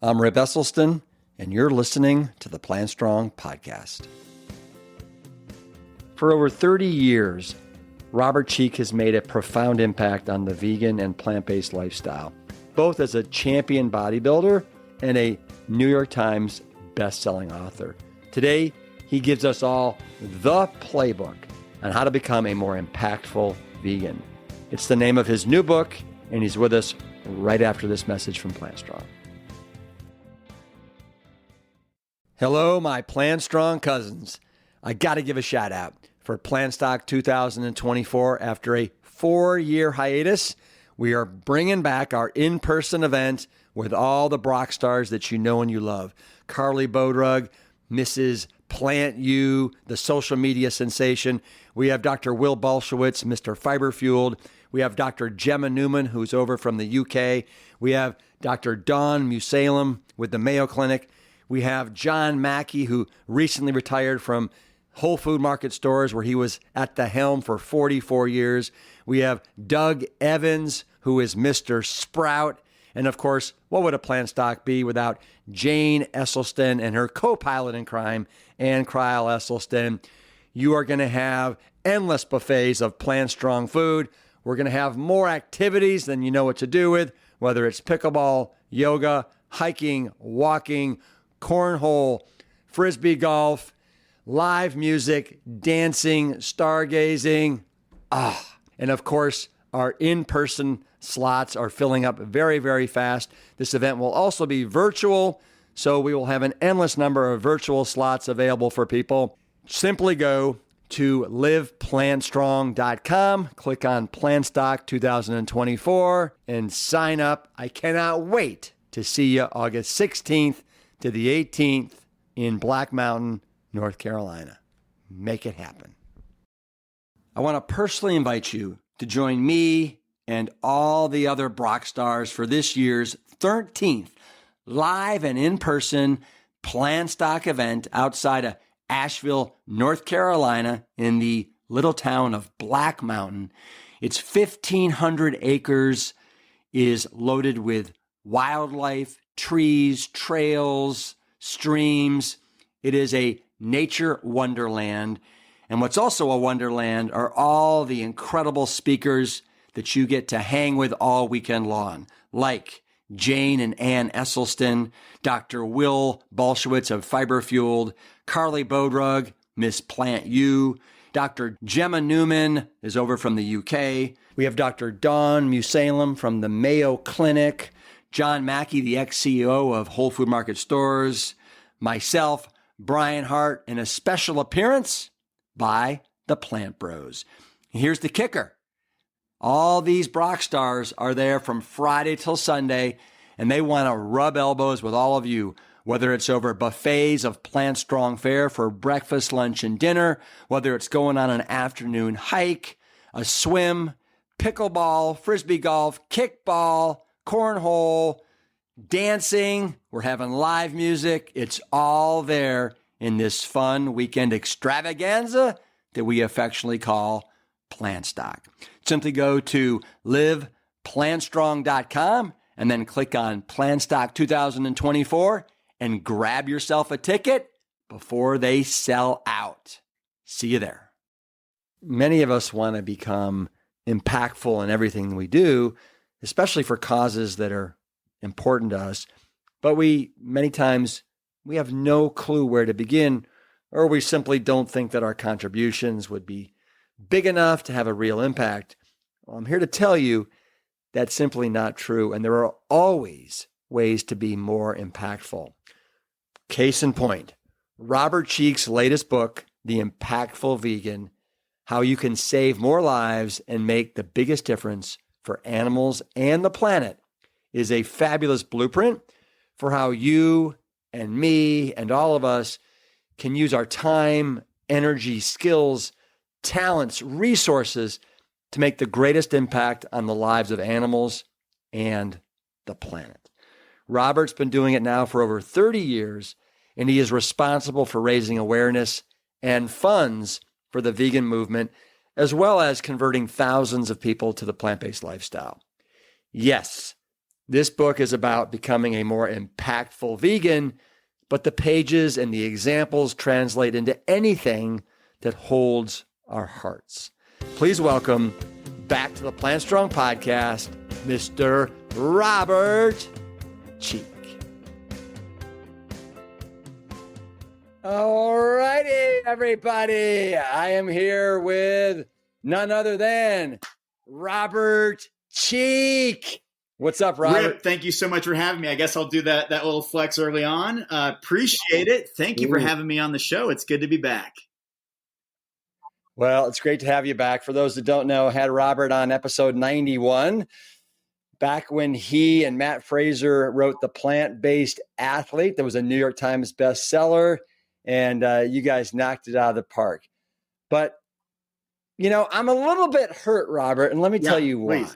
I'm Rip Esselstyn, and you're listening to the PLANTSTRONG podcast. For over 30 years, Robert Cheeke has made a profound impact on the vegan and plant-based lifestyle, both as a champion bodybuilder and a New York Times best-selling author. Today, he gives us all the playbook on how to become a more impactful vegan. It's the name of his new book, and he's with us right after this message from PLANTSTRONG. Hello, my PLANTSTRONG cousins. I got to give a shout out for PlantStock 2024. After a 4-year hiatus, we are bringing back our in-person event with all the Brock stars that you know and you love. Carly Bodrug, Mrs. Plant U, the social media sensation. We have Dr. Will Bolshewitz, Mr. Fiber Fueled. We have Dr. Gemma Newman, who's over from the UK. We have Dr. Dawn Musalem with the Mayo Clinic. We have John Mackey, who recently retired from Whole Food Market stores, where he was at the helm for 44 years. We have Doug Evans, who is Mr. Sprout. And of course, what would a PlantStock be without Jane Esselstyn and her co-pilot in crime, Ann Cryle Esselstyn? You are going to have endless buffets of PlantStrong food. We're going to have more activities than you know what to do with, whether it's pickleball, yoga, hiking, walking, cornhole, frisbee golf, live music, dancing, stargazing. And of course, our in-person slots are filling up very, very fast. This event will also be virtual, so we will have an endless number of virtual slots available for people. Simply go to liveplantstrong.com, click on PlantStock 2024, and sign up. I cannot wait to see you August 16th to the 18th in Black Mountain, North Carolina. Make it happen. I want to personally invite you to join me and all the other Brock stars for this year's 13th live and in-person PlantStock event outside of Asheville, North Carolina, in the little town of Black Mountain. It's 1,500 acres, is loaded with wildlife, trees, trails, streams. It is a nature wonderland. And what's also a wonderland are all the incredible speakers that you get to hang with all weekend long, like Jane and Ann Esselstyn, Dr. Will Bolshewitz of Fiber Fueled, Carly Bodrug, Miss Plant U, Dr. Gemma Newman is over from the UK. We have Dr. Dawn Musalem from the Mayo Clinic, John Mackey, the ex-CEO of Whole Food Market stores, myself, Brian Hart, and a special appearance by the Plant Bros. Here's the kicker. All these Brock stars are there from Friday till Sunday, and they want to rub elbows with all of you, whether it's over buffets of PlantStrong fare for breakfast, lunch, and dinner, whether it's going on an afternoon hike, a swim, pickleball, frisbee golf, kickball, cornhole, dancing. We're having live music. It's all there in this fun weekend extravaganza that we affectionately call PlantStock. Simply go to liveplantstrong.com and then click on PlantStock 2024 and grab yourself a ticket before they sell out. See you there. Many of us want to become impactful in everything we do, especially for causes that are important to us. But many times, we have no clue where to begin, or we simply don't think that our contributions would be big enough to have a real impact. Well, I'm here to tell you that's simply not true, and there are always ways to be more impactful. Case in point, Robert Cheeke's latest book, The Impactful Vegan, How You Can Save More Lives and Make the Biggest Difference for Animals and the Planet, is a fabulous blueprint for how you and me and all of us can use our time, energy, skills, talents, resources to make the greatest impact on the lives of animals and the planet. Robert's been doing it now for over 30 years, and he is responsible for raising awareness and funds for the vegan movement, as well as converting thousands of people to the plant-based lifestyle. Yes, This book is about becoming a more impactful vegan, but the pages and the examples translate into anything that holds our hearts. Please welcome back to the Plant Strong podcast, Mr. Robert Cheeke. All righty, everybody. I am here with none other than Robert Cheeke. What's up, Robert? Rip, thank you so much for having me. I guess I'll do that little flex early on. Appreciate it. Thank you for having me on the show. It's good to be back. Well, it's great to have you back. For those that don't know, I had Robert on episode 91, back when he and Matt Fraser wrote The Plant-Based Athlete. That was a New York Times bestseller, and you guys knocked it out of the park. But, you know, I'm a little bit hurt, Robert, and let me tell you why. Please.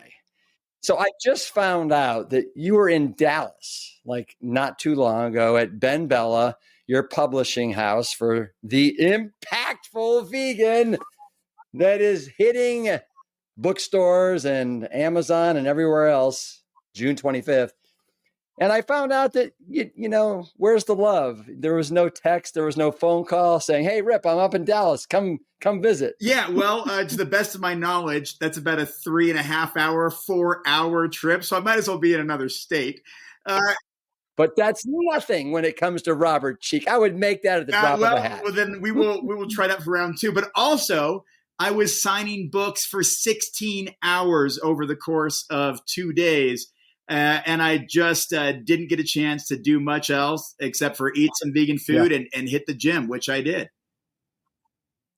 So I just found out that you were in Dallas, like not too long ago, at Ben Bella, your publishing house for The Impactful Vegan, that is hitting bookstores and Amazon and everywhere else, June 25th. And I found out that, you know, where's the love? There was no text. There was no phone call saying, hey, Rip, I'm up in Dallas. Come visit. Yeah, well, to the best of my knowledge, that's about a 3.5 hour, 4-hour trip. So I might as well be in another state. But that's nothing when it comes to Robert Cheeke. I would make that at the drop of a hat. Well, then we will try that for round 2. But also, I was signing books for 16 hours over the course of 2 days. And I just didn't get a chance to do much else except for eat some vegan food and hit the gym, which I did.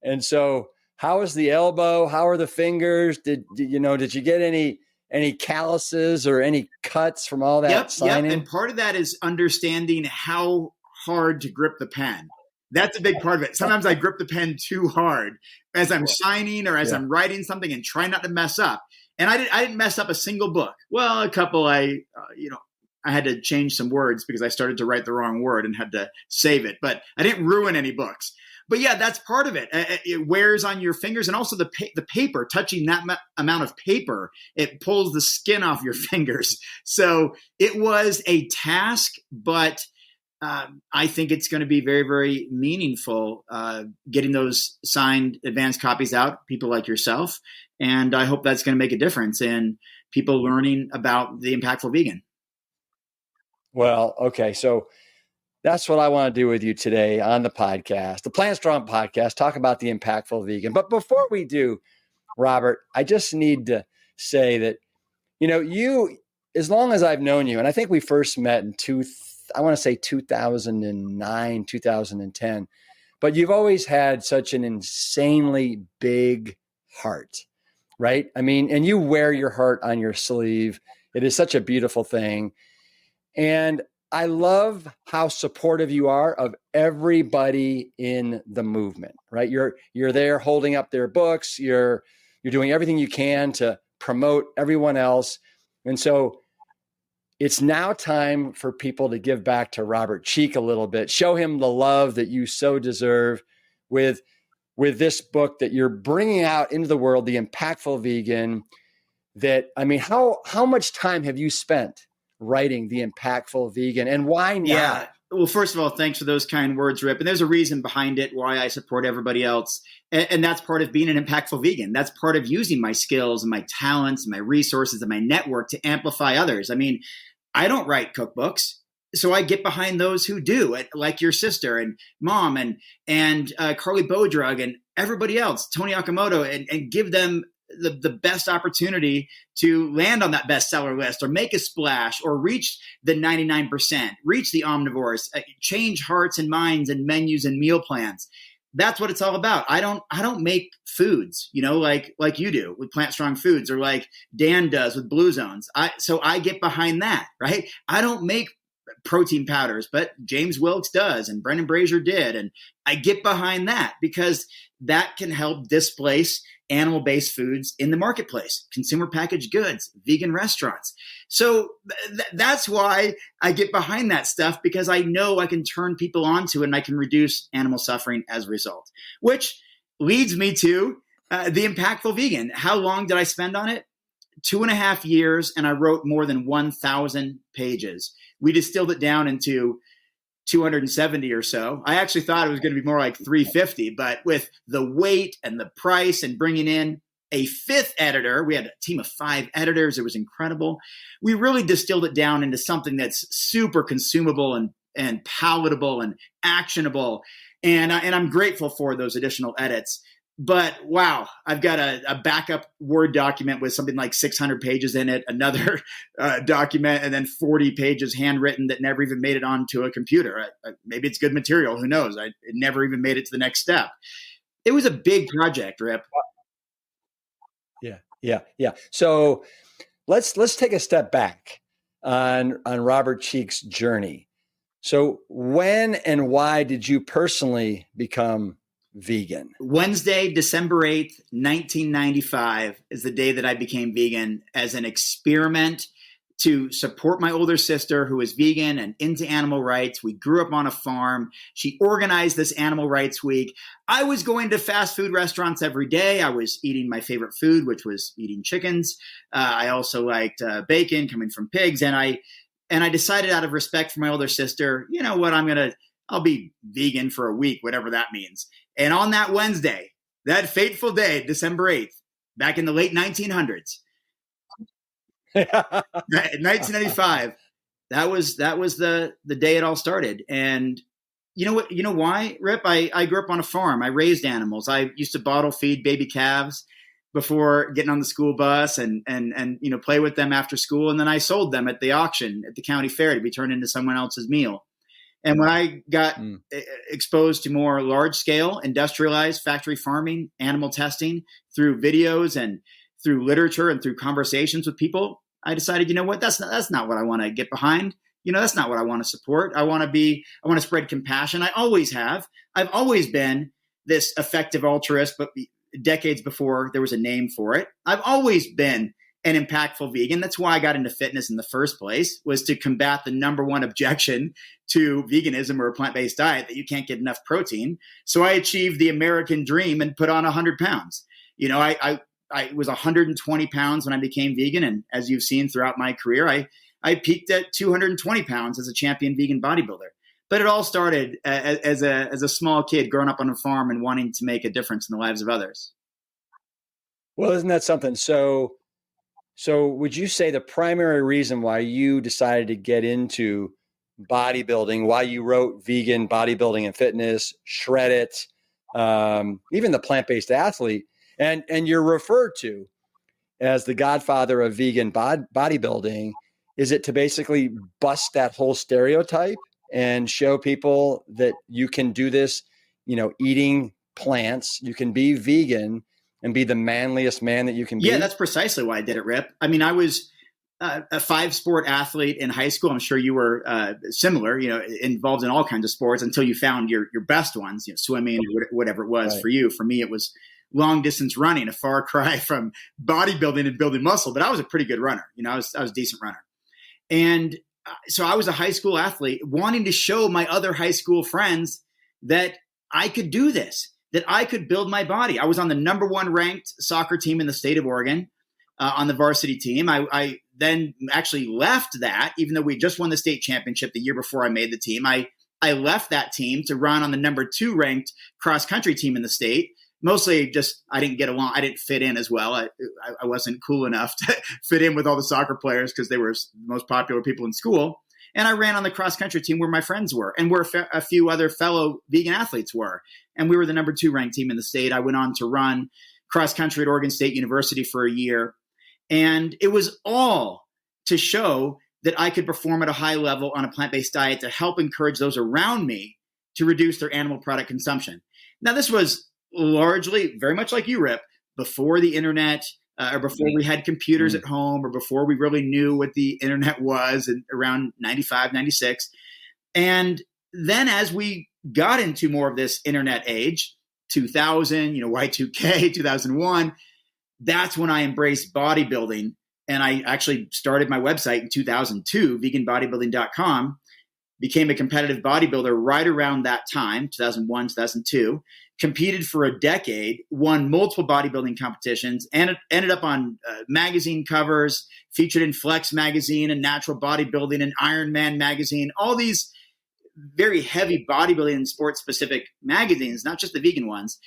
And so how is the elbow? How are the fingers? Did you get any calluses or any cuts from all that signing? Yep. And part of that is understanding how hard to grip the pen. That's a big part of it. Sometimes I grip the pen too hard as I'm signing or as I'm writing something and try not to mess up. And I didn't mess up a single book. Well, a couple I had to change some words because I started to write the wrong word and had to save it. But I didn't ruin any books. But yeah, that's part of it. It wears on your fingers, and also the paper, touching that amount of paper, it pulls the skin off your fingers. So it was a task, but I think it's going to be very, very meaningful getting those signed advanced copies out, people like yourself. And I hope that's going to make a difference in people learning about the impactful vegan. Well, okay. So that's what I want to do with you today on the podcast, the Plant Strong podcast, talk about the impactful vegan. But before we do, Robert, I just need to say that, you know, you, as long as I've known you, and I think we first met in 2009, 2010, but you've always had such an insanely big heart, right? I mean, and you wear your heart on your sleeve. It is such a beautiful thing. And I love how supportive you are of everybody in the movement, right? You're there holding up their books. You're doing everything you can to promote everyone else. And so it's now time for people to give back to Robert Cheeke a little bit, show him the love that you so deserve with this book that you're bringing out into the world, The Impactful Vegan. That, I mean, how much time have you spent writing The Impactful Vegan, and why now? Yeah. Well, first of all, thanks for those kind words, Rip. And there's a reason behind it, why I support everybody else. And that's part of being an impactful vegan. That's part of using my skills and my talents and my resources and my network to amplify others. I mean, I don't write cookbooks, so I get behind those who do, like your sister and mom and Carly Bodrug and everybody else, Tony Akamoto, and give them the best opportunity to land on that bestseller list or make a splash or reach the 99%, reach the omnivores, change hearts and minds and menus and meal plans. That's what it's all about. I don't make foods, you know, like you do with Plant Strong Foods, or like Dan does with Blue Zones. So I get behind that, right? I don't make protein powders, but James Wilkes does, and Brendan Brazier did. And I get behind that because that can help displace animal-based foods in the marketplace, consumer packaged goods, vegan restaurants. So that's why I get behind that stuff, because I know I can turn people onto it and I can reduce animal suffering as a result, which leads me to The Impactful Vegan. How long did I spend on it? 2.5 years, and I wrote more than 1,000 pages. We distilled it down into 270 or so. I actually thought it was going to be more like 350, but with the weight and the price and bringing in a fifth editor, we had a team of 5 editors. It was incredible. We really distilled it down into something that's super consumable and palatable and actionable. And I'm grateful for those additional edits. But wow, I've got a backup Word document with something like 600 pages in it, another document, and then 40 pages handwritten that never even made it onto a computer. Maybe it's good material. Who knows? It never even made it to the next step. It was a big project, Rip. Yeah. So let's take a step back on Robert Cheeke's journey. So when and why did you personally become vegan? Wednesday, December 8th, 1995 is the day that I became vegan as an experiment to support my older sister who was vegan and into animal rights. We grew up on a farm. She organized this animal rights week. I was going to fast food restaurants every day. I was eating my favorite food, which was eating chickens. I also liked bacon coming from pigs. And I decided out of respect for my older sister, you know what, I'll be vegan for a week, whatever that means. And on that Wednesday, that fateful day, December 8th, back in the late 1900s, 1995, that was the day it all started. And you know what? You know why, Rip? I grew up on a farm. I raised animals. I used to bottle feed baby calves before getting on the school bus and play with them after school. And then I sold them at the auction at the county fair to be turned into someone else's meal. And when I got exposed to more large-scale, industrialized factory farming, animal testing through videos and through literature and through conversations with people, I decided, you know what, that's not what I want to get behind. That's not what I want to support. I want to spread compassion. I always have. I've always been this effective altruist, but decades before there was a name for it. I've always been an impactful vegan. That's why I got into fitness in the first place, was to combat the number one objection to veganism or a plant-based diet, that you can't get enough protein. So I achieved the American dream and put on 100 pounds. I was 120 pounds when I became vegan. And as you've seen throughout my career, I peaked at 220 pounds as a champion vegan bodybuilder. But it all started as a small kid growing up on a farm and wanting to make a difference in the lives of others. Well, isn't that something? So would you say the primary reason why you decided to get into bodybuilding, why you wrote Vegan Bodybuilding and Fitness, Shred It, even the Plant-Based Athlete, and you're referred to as the godfather of vegan bodybuilding, is it to basically bust that whole stereotype and show people that you can do this, eating plants, you can be vegan and be the manliest man that you can be? Yeah, that's precisely why I did it, Rip. I mean, I was a 5-sport athlete in high school. I'm sure you were similar, involved in all kinds of sports until you found your best ones, swimming or whatever it was. Right. For you. For me, it was long distance running, a far cry from bodybuilding and building muscle. But I was a pretty good runner. I was a decent runner. And so I was a high school athlete wanting to show my other high school friends that I could do this, that I could build my body. I was on the number 1 ranked soccer team in the state of Oregon on the varsity team. I then actually left that, even though we just won the state championship the year before I made the team. I left that team to run on the number 2 ranked cross country team in the state. Mostly just I didn't get along. I didn't fit in as well. I wasn't cool enough to fit in with all the soccer players because they were the most popular people in school. And I ran on the cross country team where my friends were and where a few other fellow vegan athletes were. And we were the number 2 ranked team in the state. I went on to run cross country at Oregon State University for a year. And it was all to show that I could perform at a high level on a plant-based diet to help encourage those around me to reduce their animal product consumption. Now, this was largely, very much like you, Rip, before the internet, or before we had computers at home, or before we really knew what the internet was, and around 95, 96. And then as we got into more of this internet age, 2000, Y2K, 2001, that's when I embraced bodybuilding. And I actually started my website in 2002, veganbodybuilding.com, became a competitive bodybuilder right around that time, 2001, 2002, competed for a decade, won multiple bodybuilding competitions, and ended up on magazine covers, featured in Flex magazine and Natural Bodybuilding and Iron Man magazine, all these very heavy bodybuilding and sports specific magazines, not just the vegan ones.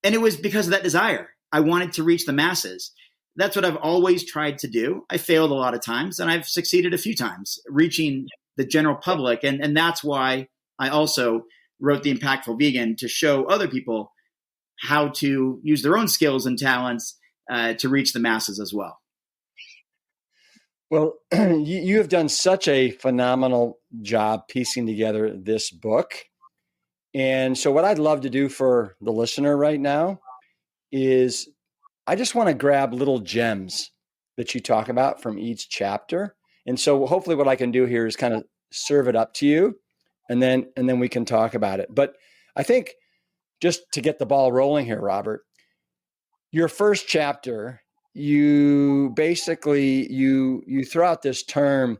And it was because of that desire. I wanted to reach the masses. That's what I've always tried to do. I failed a lot of times and I've succeeded a few times reaching the general public. And that's why I also wrote The Impactful Vegan, to show other people how to use their own skills and talents to reach the masses as well. Well, you have done such a phenomenal job piecing together this book. And so what I'd love to do for the listener right now is I just want to grab little gems that you talk about from each chapter. And so hopefully what I can do here is kind of serve it up to you, and then we can talk about it. But I think just to get the ball rolling here, Robert, your first chapter, you basically, you throw out this term,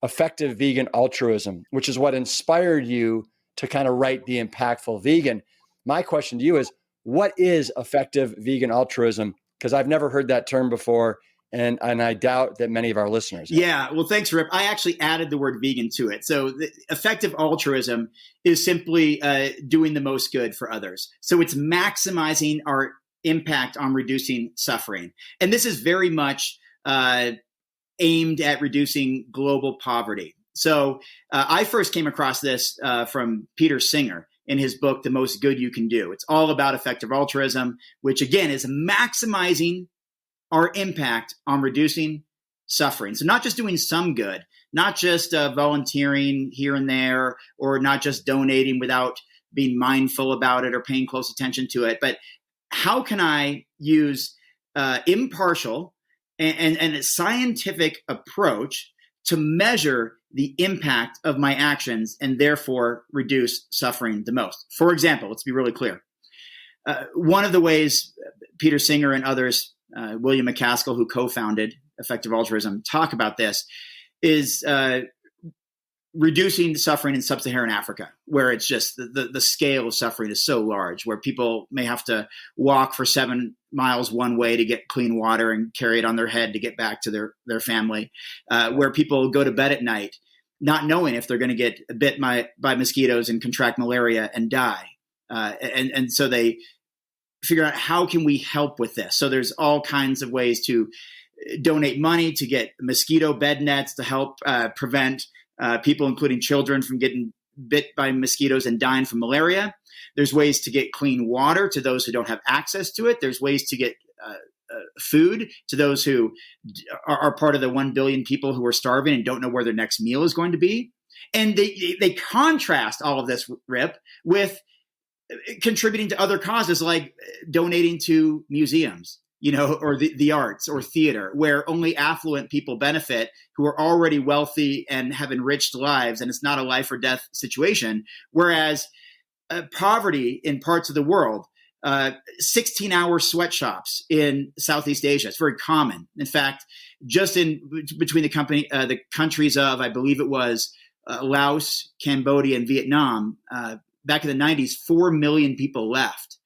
effective vegan altruism, which is what inspired you to kind of write The Impactful Vegan. My question to you is, what is effective vegan altruism? Because I've never heard that term before, and I doubt that many of our listeners have. Yeah, well, thanks, Rip. I actually added the word vegan to it. So the effective altruism is simply doing the most good for others. So it's maximizing our impact on reducing suffering. And this is very much aimed at reducing global poverty. So I first came across this from Peter Singer in his book, The Most Good You Can Do. It's all about effective altruism, which again is maximizing our impact on reducing suffering. So not just doing some good, not just volunteering here and there, or not just donating without being mindful about it or paying close attention to it, but how can I use impartial and a scientific approach to measure the impact of my actions and therefore reduce suffering the most? For example, let's be really clear. One of the ways Peter Singer and others, William McCaskill, who co-founded Effective Altruism, talk about this is reducing suffering in sub-Saharan Africa, where it's just the scale of suffering is so large, where people may have to walk for 7 miles one way to get clean water and carry it on their head to get back to their family, where people go to bed at night not knowing if they're going to get bit by mosquitoes and contract malaria and die. And so they figure out, how can we help with this? So there's all kinds of ways to donate money to get mosquito bed nets to help prevent people, including children, from getting bit by mosquitoes and dying from malaria. There's ways to get clean water to those who don't have access to it. There's ways to get food to those who are part of the 1 billion people who are starving and don't know where their next meal is going to be. And they contrast all of this, Rip, with contributing to other causes like donating to museums, or the arts or theater, where only affluent people benefit who are already wealthy and have enriched lives, and it's not a life or death situation. Whereas poverty in parts of the world, 16-hour sweatshops in Southeast Asia, it's very common. In fact, just between the countries of, I believe it was Laos, Cambodia, and Vietnam, back in the 90s, 4 million people left.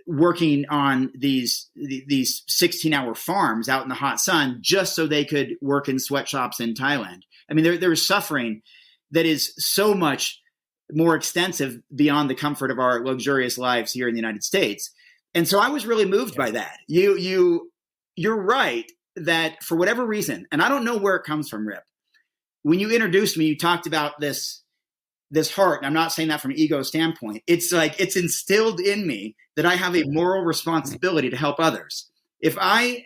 Working on these 16-hour farms out in the hot sun just so they could work in sweatshops in Thailand. I mean, there is suffering that is so much more extensive beyond the comfort of our luxurious lives here in the United States. And so I was really moved by that. You're right that for whatever reason, and I don't know where it comes from, Rip, when you introduced me, you talked about this heart, and I'm not saying that from an ego standpoint. It's like it's instilled in me that I have a moral responsibility to help others. If I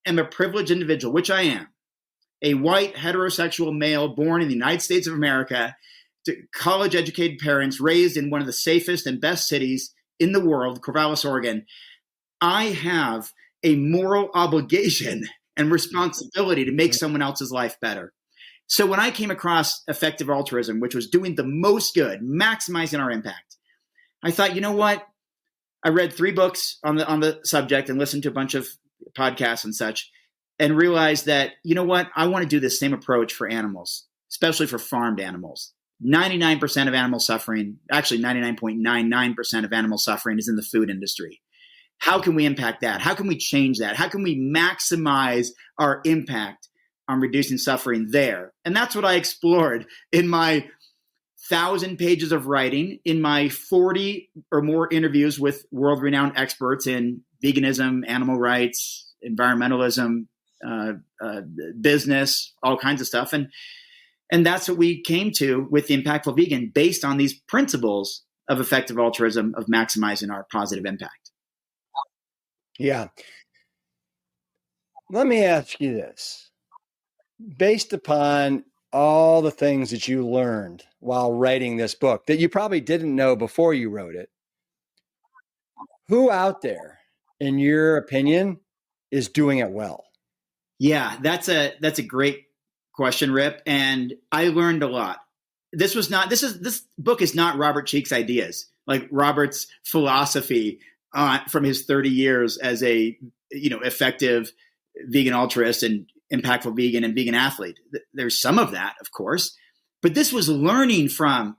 am a privileged individual, which I am, a white heterosexual male born in the United States of America, to college-educated parents, raised in one of the safest and best cities in the world, Corvallis, Oregon, I have a moral obligation and responsibility to make someone else's life better. So when I came across effective altruism, which was doing the most good, maximizing our impact, I thought, you know what? I read 3 books on the subject and listened to a bunch of podcasts and such, and realized that, you know what? I want to do the same approach for animals. especially for farmed animals. 99% of animal suffering, actually 99.99% of animal suffering is in the food industry. How can we impact that? How can we change that? How can we maximize our impact on reducing suffering there? And that's what I explored in my 1,000 pages of writing, in my 40 or more interviews with world-renowned experts in veganism, animal rights, environmentalism, business, all kinds of stuff. And that's what we came to with the Impactful Vegan, based on these principles of effective altruism, of maximizing our positive impact. Yeah. Let me ask you this. Based upon all the things that you learned while writing this book that you probably didn't know before you wrote it, who out there, in your opinion, is doing it well? Yeah, that's a great question, Rip. And I learned a lot. This book is not Robert Cheeke's ideas, like Robert's philosophy from his 30 years as a effective vegan altruist and impactful vegan and vegan athlete. There's some of that, of course, but this was learning from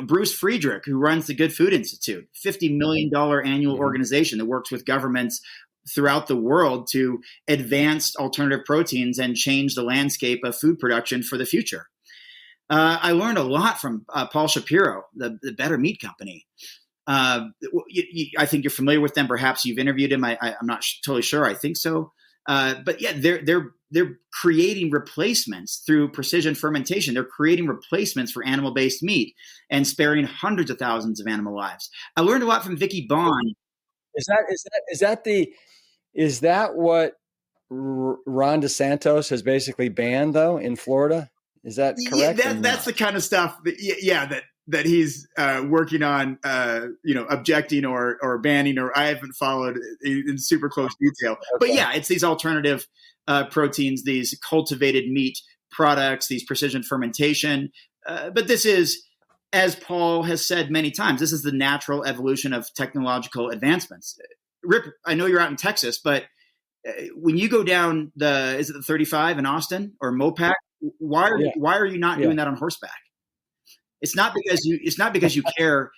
Bruce Friedrich, who runs the Good Food Institute, $50 million annual organization that works with governments throughout the world to advance alternative proteins and change the landscape of food production for the future. I learned a lot from Paul Shapiro, the Better Meat Company. I think you're familiar with them. Perhaps you've interviewed him. I'm not totally sure. I think so. But yeah, they're creating replacements through precision fermentation. They're creating replacements for animal-based meat and sparing hundreds of thousands of animal lives. I learned a lot from Vicky Bond. Is that what Ron DeSantis has basically banned, though, in Florida? Is that correct? Yeah, that's the kind of stuff that he's working on, objecting or banning, or I haven't followed in super close detail. Okay. But yeah, it's these alternative proteins, these cultivated meat products, these precision fermentation. But this is, as Paul has said many times, this is the natural evolution of technological advancements. Rip, I know you're out in Texas, but when you go down is it the 35 in Austin or Mopac? Why are you not doing that on horseback? It's not because you care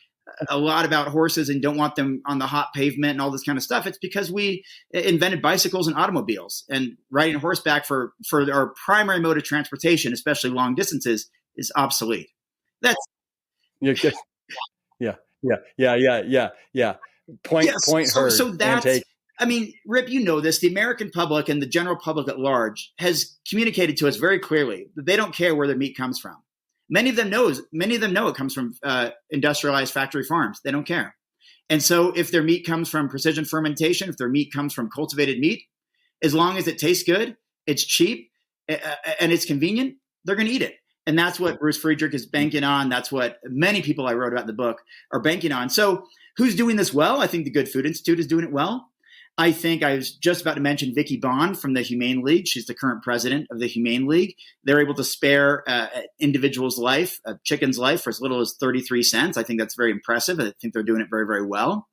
a lot about horses and don't want them on the hot pavement and all this kind of stuff. It's because we invented bicycles and automobiles, and riding horseback for our primary mode of transportation, especially long distances, is obsolete. That's yeah. Point heard. So that's, I mean, Rip, you know this, the American public and the general public at large has communicated to us very clearly that they don't care where their meat comes from. Many of them know it comes from industrialized factory farms. They don't care. And so if their meat comes from precision fermentation, if their meat comes from cultivated meat, as long as it tastes good, it's cheap, and it's convenient, they're going to eat it. And that's what Bruce Friedrich is banking on. That's what many people I wrote about in the book are banking on. So who's doing this well? I think the Good Food Institute is doing it well. I think I was just about to mention Vicky Bond from the Humane League. She's the current president of the Humane League. They're able to spare an individual's life, a chicken's life, for as little as 33 cents. I think that's very impressive. I think they're doing it very, very well.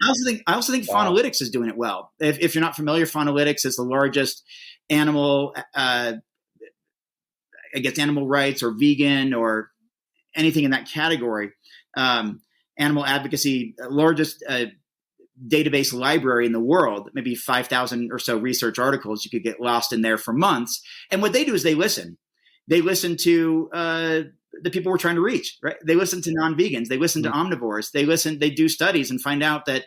I also think Faunalytics is doing it well. If you're not familiar, Faunalytics is the largest animal, animal rights or vegan or anything in that category, animal advocacy, largest database library in the world, maybe 5,000 or so research articles. You could get lost in there for months. And what they do is they listen to the people we're trying to reach, right? They listen to non-vegans, they listen to omnivores, they do studies and find out that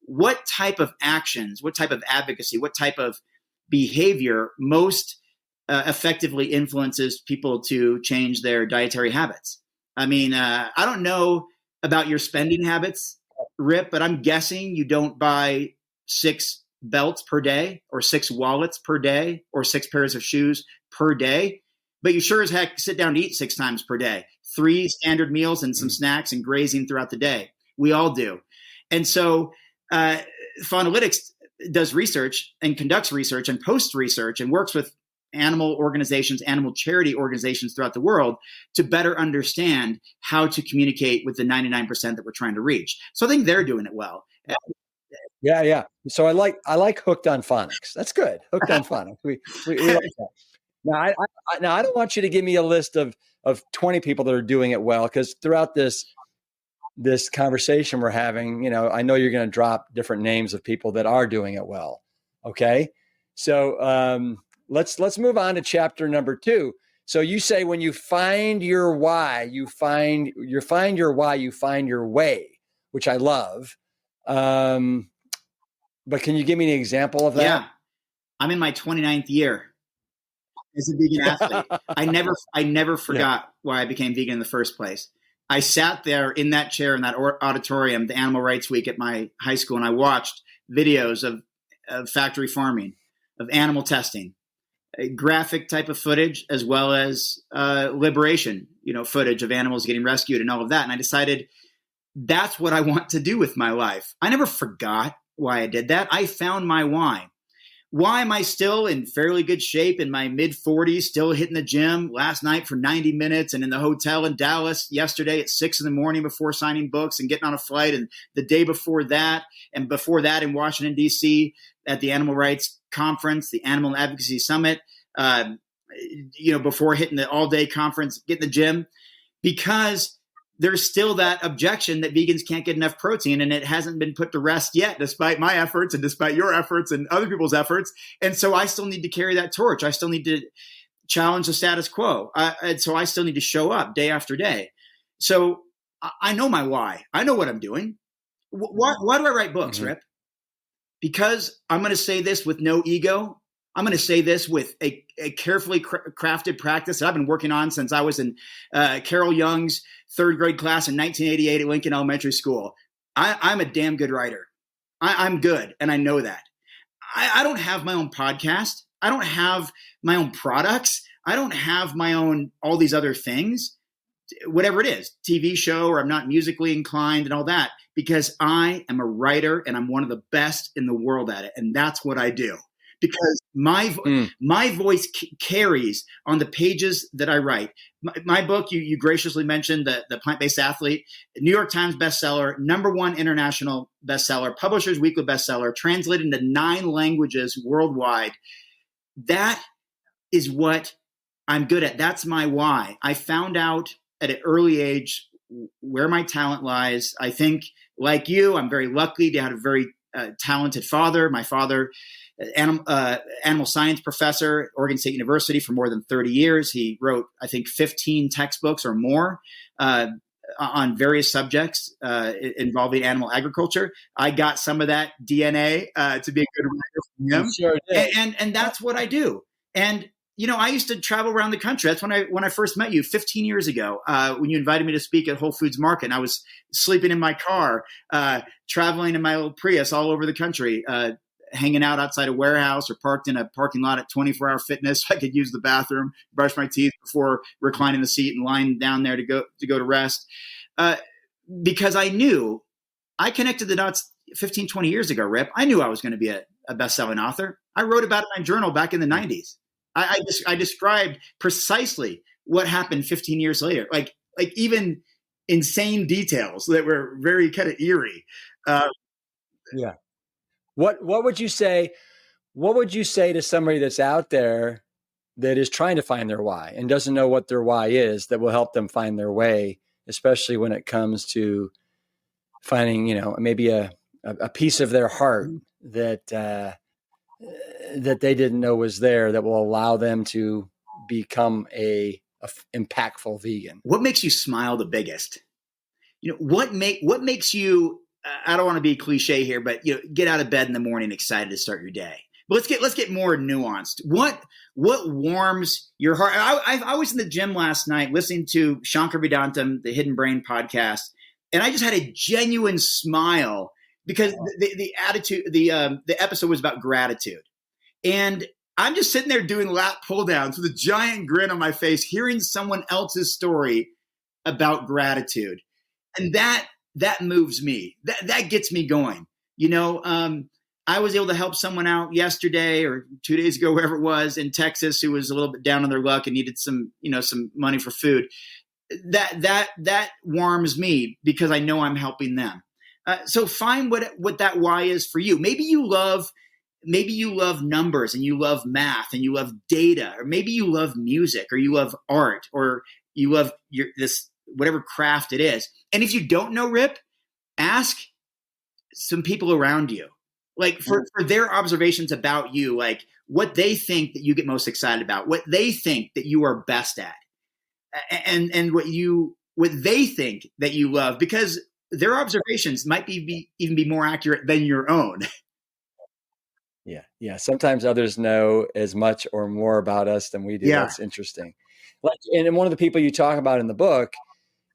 what type of actions, what type of advocacy, what type of behavior most effectively influences people to change their dietary habits. I mean, I don't know about your spending habits, Rip, but I'm guessing you don't buy 6 belts per day or 6 wallets per day or 6 pairs of shoes per day, but you sure as heck sit down to eat 6 times per day, 3 standard meals and some snacks and grazing throughout the day. We all do. And so Faunalytics does research and conducts research and posts research and works with animal organizations, animal charity organizations throughout the world to better understand how to communicate with the 99% that we're trying to reach. So I think they're doing it well. Yeah. So I like hooked on phonics. That's good. Hooked on phonics. We like that. Now, I don't want you to give me a list of 20 people that are doing it well, because throughout this conversation we're having, I know you're going to drop different names of people that are doing it well. Okay. So let's move on to chapter number 2. So you say when you find your why, you find your why, you find your way, which I love. But can you give me an example of that? Yeah. I'm in my 29th year as a vegan athlete. I never forgot why I became vegan in the first place. I sat there in that chair in that auditorium, the Animal Rights Week at my high school, and I watched videos of factory farming, of animal testing, graphic type of footage, as well as liberation, footage of animals getting rescued and all of that. And I decided that's what I want to do with my life. I never forgot why I did that. I found my why. Why am I still in fairly good shape in my mid-40s, still hitting the gym last night for 90 minutes and in the hotel in Dallas yesterday at 6 a.m. before signing books and getting on a flight, and the day before that, and before that in Washington, D.C. at the Animal Rights Conference, the Animal Advocacy Summit, before hitting the all-day conference, getting the gym? Because there's still that objection that vegans can't get enough protein, and it hasn't been put to rest yet, despite my efforts and despite your efforts and other people's efforts. And so I still need to carry that torch. I still need to challenge the status quo. And so I still need to show up day after day. So I know my why. I know what I'm doing. Why do I write books, Rip? Because I'm going to say this with no ego. I'm going to say this with a carefully crafted practice that I've been working on since I was in Carol Young's 3rd grade class in 1988 at Lincoln Elementary School. I'm a damn good writer. I'm good, and I know that. I don't have my own podcast. I don't have my own products. I don't have my own all these other things, whatever it is, TV show, or I'm not musically inclined and all that, because I am a writer and I'm one of the best in the world at it, and that's what I do. Because my voice carries on the pages that I write. My book, you graciously mentioned, the Plant-Based Athlete, New York Times bestseller, #1 international bestseller, Publishers Weekly bestseller, translated into 9 languages worldwide. That is what I'm good at. That's my why. I found out at an early age where my talent lies. I think, like you, I'm very lucky to have a very talented father. My father, animal science professor at Oregon State University for more than 30 years. He wrote, I think, 15 textbooks or more on various subjects involving animal agriculture. I got some of that DNA to be a good writer from him. Sure did. And that's what I do. And I used to travel around the country. That's when I first met you 15 years ago, when you invited me to speak at Whole Foods Market. And I was sleeping in my car, traveling in my little Prius all over the country, hanging out outside a warehouse or parked in a parking lot at 24 Hour Fitness so I could use the bathroom, brush my teeth before reclining the seat and lying down there to go to rest. Because I knew, I connected the dots 15, 20 years ago, Rip. I knew I was going to be a best-selling author. I wrote about it in my journal back in the 90s. I described precisely what happened 15 years later, like even insane details that were very kind of eerie. Yeah. What would you say? What would you say to somebody that's out there that is trying to find their why and doesn't know what their why is, that will help them find their way, especially when it comes to finding, maybe a piece of their heart that they didn't know was there, that will allow them to become a impactful vegan? What makes you smile the biggest? What makes you, I don't want to be cliche here, but get out of bed in the morning excited to start your day. But let's get more nuanced. What warms your heart? I was in the gym last night listening to Shankar Vedantam, the Hidden Brain podcast, and I just had a genuine smile because the attitude, the episode was about gratitude, and I'm just sitting there doing lat pull downs with a giant grin on my face, hearing someone else's story about gratitude, and that moves me. That gets me going. I was able to help someone out yesterday or 2 days ago, wherever it was, in Texas, who was a little bit down on their luck and needed some money for food. That warms me because I know I'm helping them. So find what that why is for you. Maybe you love maybe you love numbers and you love math and you love data, or maybe you love music or you love art or you love this whatever craft it is. And if you don't know, Rip, ask some people around you, like for their observations about you, like what they think that you get most excited about, what they think that you are best at, and what they think that you love, because their observations might even be more accurate than your own. Yeah. Sometimes others know as much or more about us than we do. Yeah. That's interesting. And one of the people you talk about in the book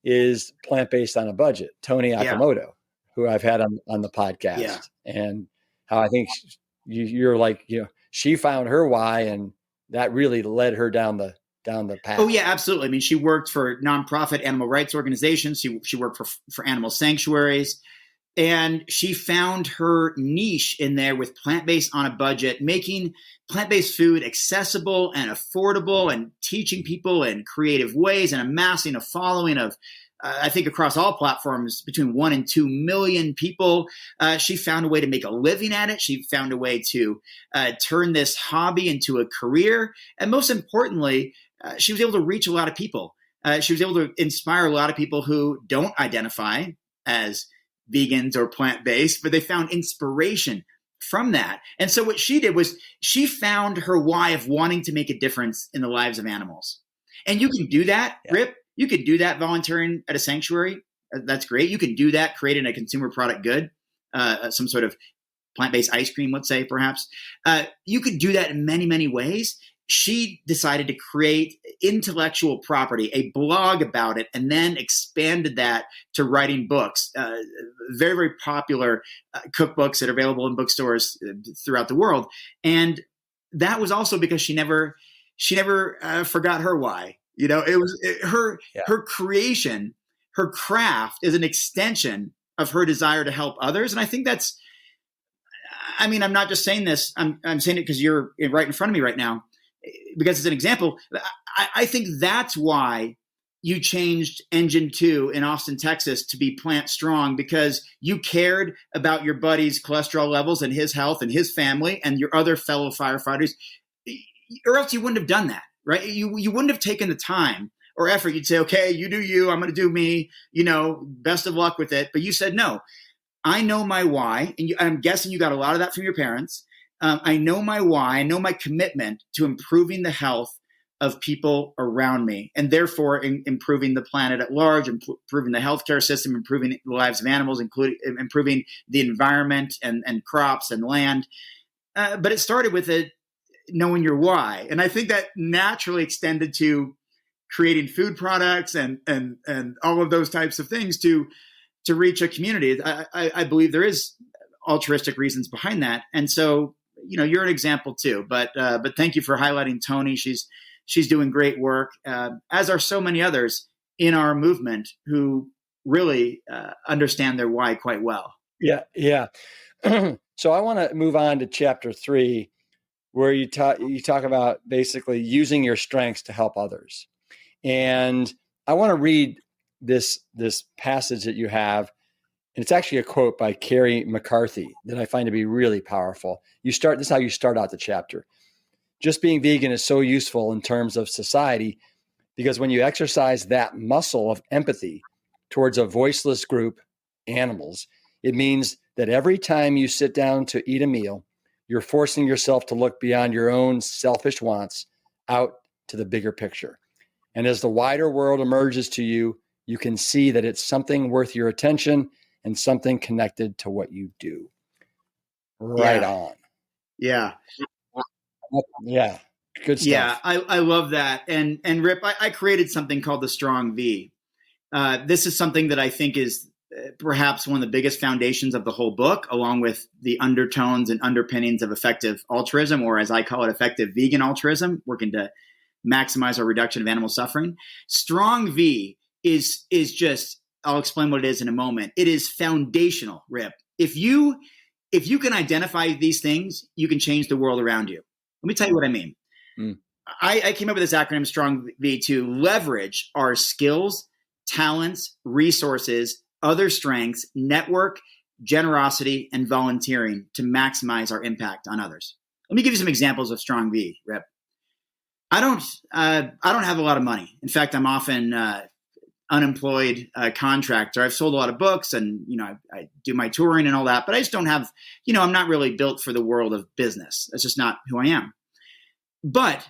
is Plant-Based on a Budget, Tony Akamoto, who I've had on the podcast, and how I think you're like, she found her why, and that really led her down the path. Oh yeah, absolutely. I mean, she worked for nonprofit animal rights organizations. She worked for animal sanctuaries. And she found her niche in there with Plant-Based on a Budget, making plant-based food accessible and affordable and teaching people in creative ways and amassing a following of, I think across all platforms, between 1 and 2 million people. She found a way to make a living at it. She found a way to turn this hobby into a career. And most importantly, she was able to reach a lot of people. She was able to inspire a lot of people who don't identify as vegans or plant-based, but they found inspiration from that. And so what she did was she found her why of wanting to make a difference in the lives of animals. And you can do that, Rip. You could do that volunteering at a sanctuary. That's great. You can do that creating a consumer product good, some sort of plant-based ice cream, let's say, perhaps. You could do that in many, many ways. She decided to create intellectual property, a blog about it, and then expanded that to writing books, very, very popular cookbooks that are available in bookstores throughout the world. And that was also because she never forgot her why. It was her creation, her craft is an extension of her desire to help others. And I think I'm not just saying this. I'm saying it because you're right in front of me right now, because it's an example. I think that's why you changed Engine 2 in Austin, Texas to be PLANTSTRONG, because you cared about your buddy's cholesterol levels and his health and his family and your other fellow firefighters, or else you wouldn't have done that, right? You wouldn't have taken the time or effort. You'd say, okay, you do you, I'm going to do me, best of luck with it. But you said, no, I know my why. And I'm guessing you got a lot of that from your parents. I know my why. I know my commitment to improving the health of people around me, and therefore improving the planet at large, improving the healthcare system, improving the lives of animals, including improving the environment and crops and land. But it started with knowing your why. And I think that naturally extended to creating food products and all of those types of things to reach a community. I believe there is altruistic reasons behind that. And so, you're an example too, but thank you for highlighting Tony. She's doing great work, as are so many others in our movement who really understand their why quite well. Yeah. So I want to move on to chapter 3, where you talk about basically using your strengths to help others. And I want to read this passage that you have. And it's actually a quote by Carrie McCarthy that I find to be really powerful. This is how you start out the chapter. Just being vegan is so useful in terms of society, because when you exercise that muscle of empathy towards a voiceless group, animals, it means that every time you sit down to eat a meal, you're forcing yourself to look beyond your own selfish wants out to the bigger picture. And as the wider world emerges to you, you can see that it's something worth your attention and something connected to what you do. Right on. Yeah. Yeah. Good stuff. Yeah, I love that. And Rip, I created something called the Strong V. This is something that I think is perhaps one of the biggest foundations of the whole book, along with the undertones and underpinnings of effective altruism, or as I call it, effective vegan altruism, working to maximize our reduction of animal suffering. Strong V is just, I'll explain what it is in a moment. It is foundational, Rip. If you can identify these things, you can change the world around you. Let me tell you what I mean. I came up with this acronym Strong V to leverage our skills, talents, resources, other strengths, network, generosity, and volunteering to maximize our impact on others. Let me give you some examples of Strong V, Rip. I don't have a lot of money. In fact, I'm often unemployed contractor. I've sold a lot of books, and I do my touring and all that, but I just don't have, I'm not really built for the world of business. That's just not who I am. But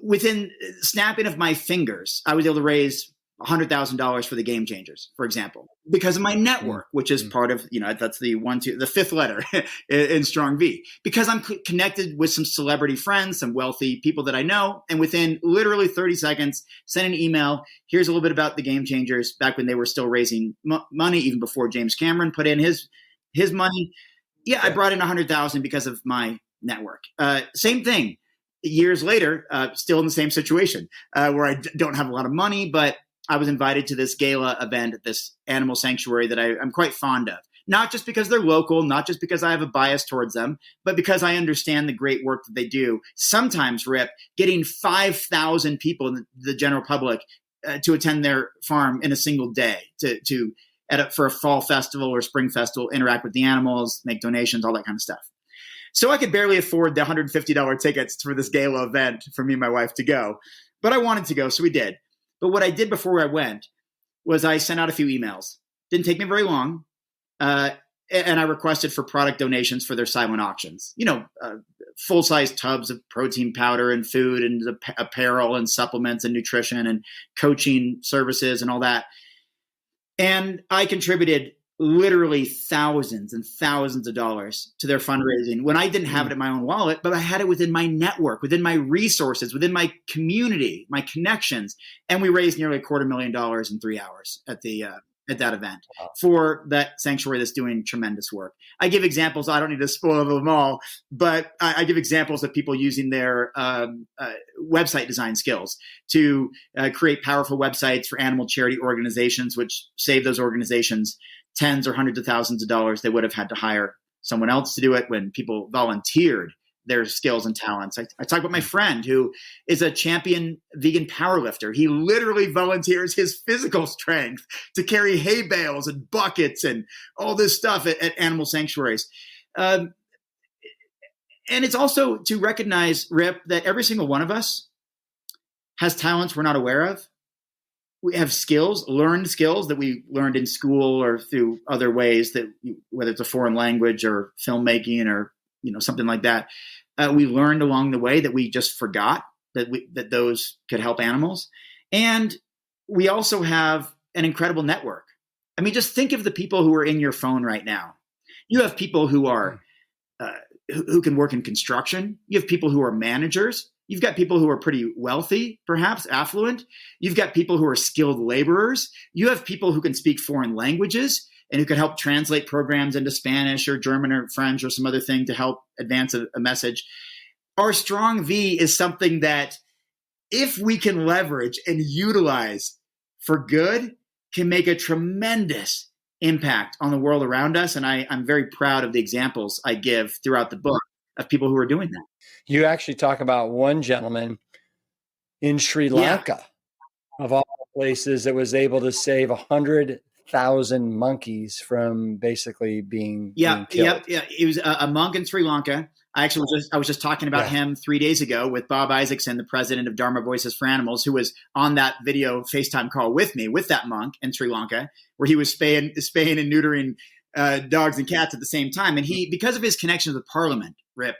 within snapping of my fingers, I was able to raise $100,000 for the Game Changers, for example, because of my network, which is part of, that's the fifth letter in Strong V, because I'm connected with some celebrity friends, some wealthy people that I know. And within literally 30 seconds, send an email. Here's a little bit about the Game Changers back when they were still raising money, even before James Cameron put in his money. Yeah, I brought in 100,000 because of my network. Same thing. Years later, still in the same situation where I don't have a lot of money, but I was invited to this gala event at this animal sanctuary that I'm quite fond of. Not just because they're local, not just because I have a bias towards them, but because I understand the great work that they do. Sometimes, Rip, getting 5,000 people in the general public to attend their farm in a single day for a fall festival or spring festival, interact with the animals, make donations, all that kind of stuff. So I could barely afford the $150 tickets for this gala event for me and my wife to go. But I wanted to go, so we did. But what I did before I went was I sent out a few emails. Didn't take me very long. And I requested for product donations for their silent auctions. Full-size tubs of protein powder and food and apparel and supplements and nutrition and coaching services and all that. And I contributed literally thousands and thousands of dollars to their fundraising when I didn't have it in my own wallet, but I had it within my network, within my resources, within my community, my connections. And we raised nearly $250,000 in 3 hours at that event for that sanctuary that's doing tremendous work. I give examples. I don't need to spoil them all, but I give examples of people using their website design skills to create powerful websites for animal charity organizations, which save those organizations tens or hundreds of thousands of dollars. They would have had to hire someone else to do it when people volunteered their skills and talents. I talk about my friend who is a champion vegan powerlifter. He literally volunteers his physical strength to carry hay bales and buckets and all this stuff at animal sanctuaries. And it's also to recognize, Rip, that every single one of us has talents we're not aware of. We have skills, learned skills that we learned in school or through other ways, that whether it's a foreign language or filmmaking or something like that, we learned along the way that we just forgot that those could help animals. And we also have an incredible network. I mean, just think of the people who are in your phone right now. You have people who are who can work in construction. You have people who are managers. You've got people who are pretty wealthy, perhaps affluent. You've got people who are skilled laborers. You have people who can speak foreign languages and who could help translate programs into Spanish or German or French or some other thing to help advance a message. Our Strong V is something that, if we can leverage and utilize for good, can make a tremendous impact on the world around us. And I'm very proud of the examples I give throughout the book of people who are doing that. You actually talk about one gentleman in Sri Lanka, of all places, that was able to save 100,000 monkeys from basically being killed. Yeah. He was a monk in Sri Lanka. I was just talking about him 3 days ago with Bob Isaacson, the president of Dharma Voices for Animals, who was on that video FaceTime call with me, with that monk in Sri Lanka, where he was spaying and neutering dogs and cats at the same time. And he, because of his connections with Parliament, Rip,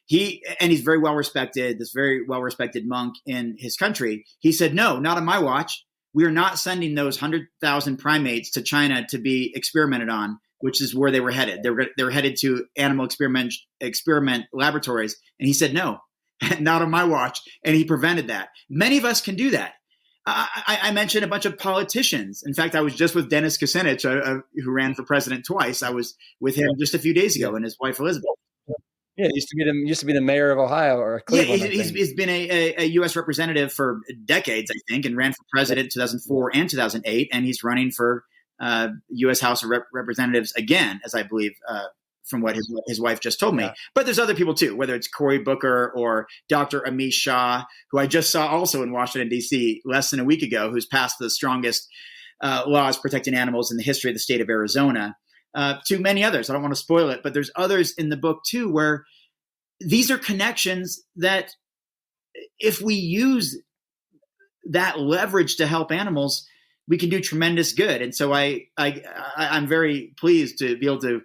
he's very well respected, this very well respected monk in his country. He said, no, not on my watch. We are not sending those 100,000 primates to China to be experimented on, which is where they were headed. They were headed to animal experiment laboratories. And he said, no, not on my watch. And he prevented that. Many of us can do that. I mentioned a bunch of politicians. In fact, I was just with Dennis Kucinich, who ran for president twice. I was with him just a few days ago, and his wife, Elizabeth. Yeah, he used to be the mayor of Ohio or Cleveland. Yeah, he's been a U.S. representative for decades, I think, and ran for president in 2004 and 2008. And he's running for U.S. House of Representatives again, as I believe, from what his wife just told me. Yeah. But there's other people too, whether it's Cory Booker or Dr. Amish Shah, who I just saw also in Washington, D.C. less than a week ago, who's passed the strongest laws protecting animals in the history of the state of Arizona. to many others. I don't want to spoil it, but there's others in the book too, where these are connections that if we use that leverage to help animals, we can do tremendous good. And so I'm very pleased to be able to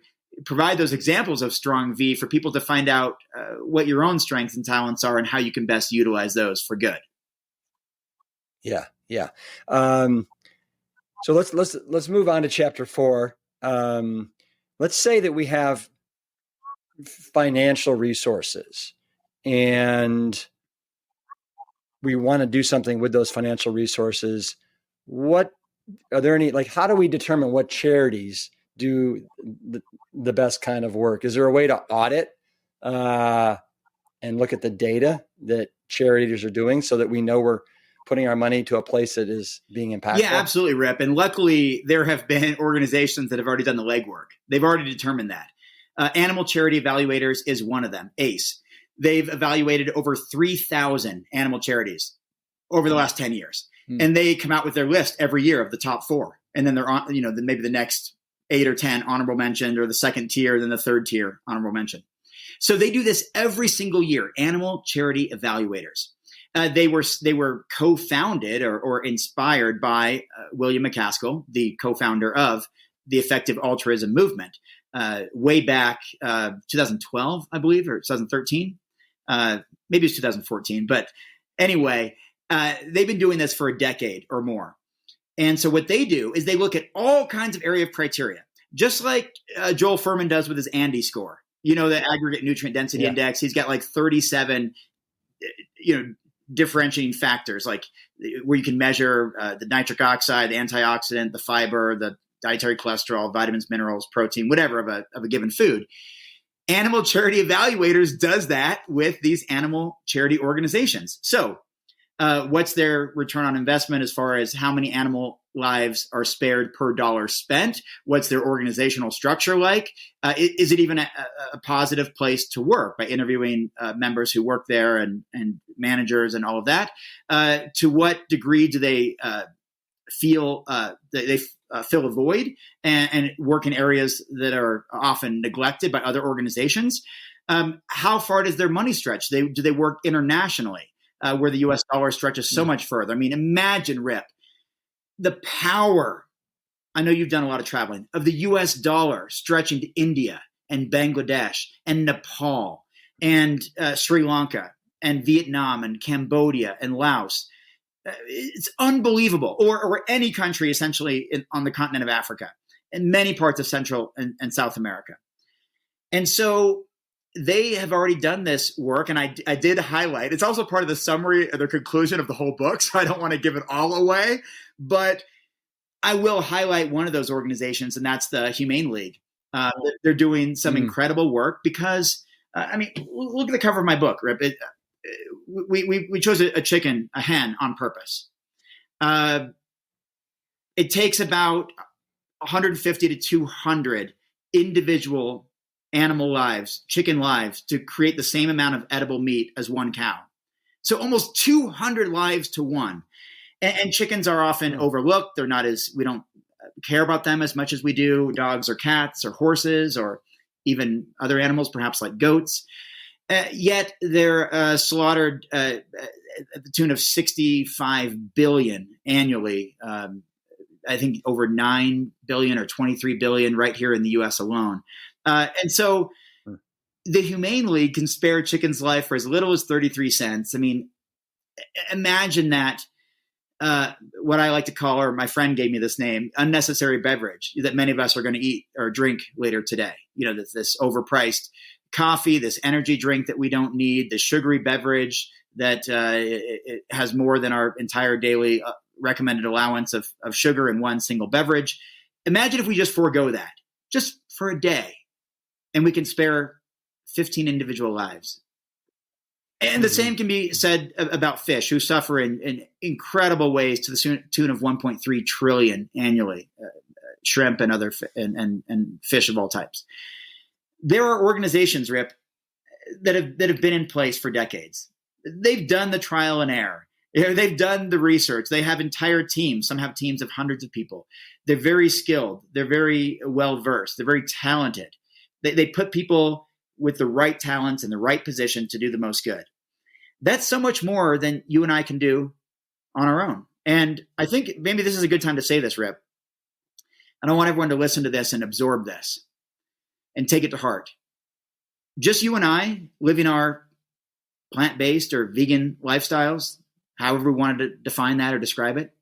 provide those examples of Strong V for people to find out what your own strengths and talents are and how you can best utilize those for good. Yeah. Yeah. So let's move on to chapter 4. Let's say that we have financial resources and we want to do something with those financial resources. What are there any, like, how do we determine what charities do the best kind of work? Is there a way to audit and look at the data that charities are doing so that we know we're putting our money to a place that is being impactful? Yeah, absolutely, Rip. And luckily, there have been organizations that have already done the legwork. They've already determined that. Animal Charity Evaluators is one of them, ACE. They've evaluated over 3,000 animal charities over the last 10 years. And they come out with their list every year of the top 4. And then they're on, maybe the next 8 or 10 honorable mentioned, or the second tier, then the third tier honorable mention. So they do this every single year, Animal Charity Evaluators. They were co-founded or inspired by William McCaskill, the co-founder of the Effective Altruism movement, way back 2012, I believe, or 2013. Maybe it's 2014. But anyway, they've been doing this for a decade or more. And so what they do is they look at all kinds of area of criteria, just like Joel Furman does with his Andy score. The aggregate nutrient density index. He's got like 37, differentiating factors, like where you can measure the nitric oxide, the antioxidant, the fiber, the dietary cholesterol, vitamins, minerals, protein, whatever of a given food. Animal Charity Evaluators does that with these animal charity organizations. So what's their return on investment as far as how many animal lives are spared per dollar spent? What's their organizational structure like? Is it even a positive place to work? By interviewing members who work there and managers and all of that. To what degree do they feel they fill a void and work in areas that are often neglected by other organizations? How far does their money stretch? Do they work internationally? Where the U.S. dollar stretches so much further. I mean, imagine, Rip, the power, I know you've done a lot of traveling, of the U.S. dollar stretching to India and Bangladesh and Nepal and Sri Lanka and Vietnam and Cambodia and Laos. It's unbelievable. Or any country essentially on the continent of Africa and many parts of Central and South America. And so they have already done this work, and I did highlight. It's also part of the summary or the conclusion of the whole book, so I don't want to give it all away. But I will highlight one of those organizations, and that's the Humane League. They're doing some incredible work because, look at the cover of my book, Rip. We chose a hen on purpose. It takes about 150 to 200 individual animal lives, chicken lives, to create the same amount of edible meat as one cow. So almost 200 lives to one. And chickens are often overlooked. We don't care about them as much as we do dogs or cats or horses or even other animals, perhaps like goats. Yet they're slaughtered at the tune of 65 billion annually. I think over 9 billion or 23 billion right here in the U.S. alone. And so the Humane League can spare a chicken's life for as little as 33 cents. I mean, imagine that, what I like to call, or my friend gave me this name, unnecessary beverage that many of us are going to eat or drink later today. This overpriced coffee, this energy drink that we don't need, the sugary beverage that it has more than our entire daily recommended allowance of sugar in one single beverage. Imagine if we just forego that just for a day. And we can spare 15 individual lives. And the same can be said about fish, who suffer in incredible ways to the tune of 1.3 trillion annually, shrimp and other and fish of all types. There are organizations, Rip, that have been in place for decades. They've done the trial and error. They've done the research. They have entire teams. Some have teams of hundreds of people. They're very skilled. They're very well-versed. They're very talented. They put people with the right talents in the right position to do the most good. That's so much more than you and I can do on our own. And I think maybe this is a good time to say this, Rip. And I want everyone to listen to this and absorb this and take it to heart. Just you and I living our plant-based or vegan lifestyles, however we wanted to define that or describe it,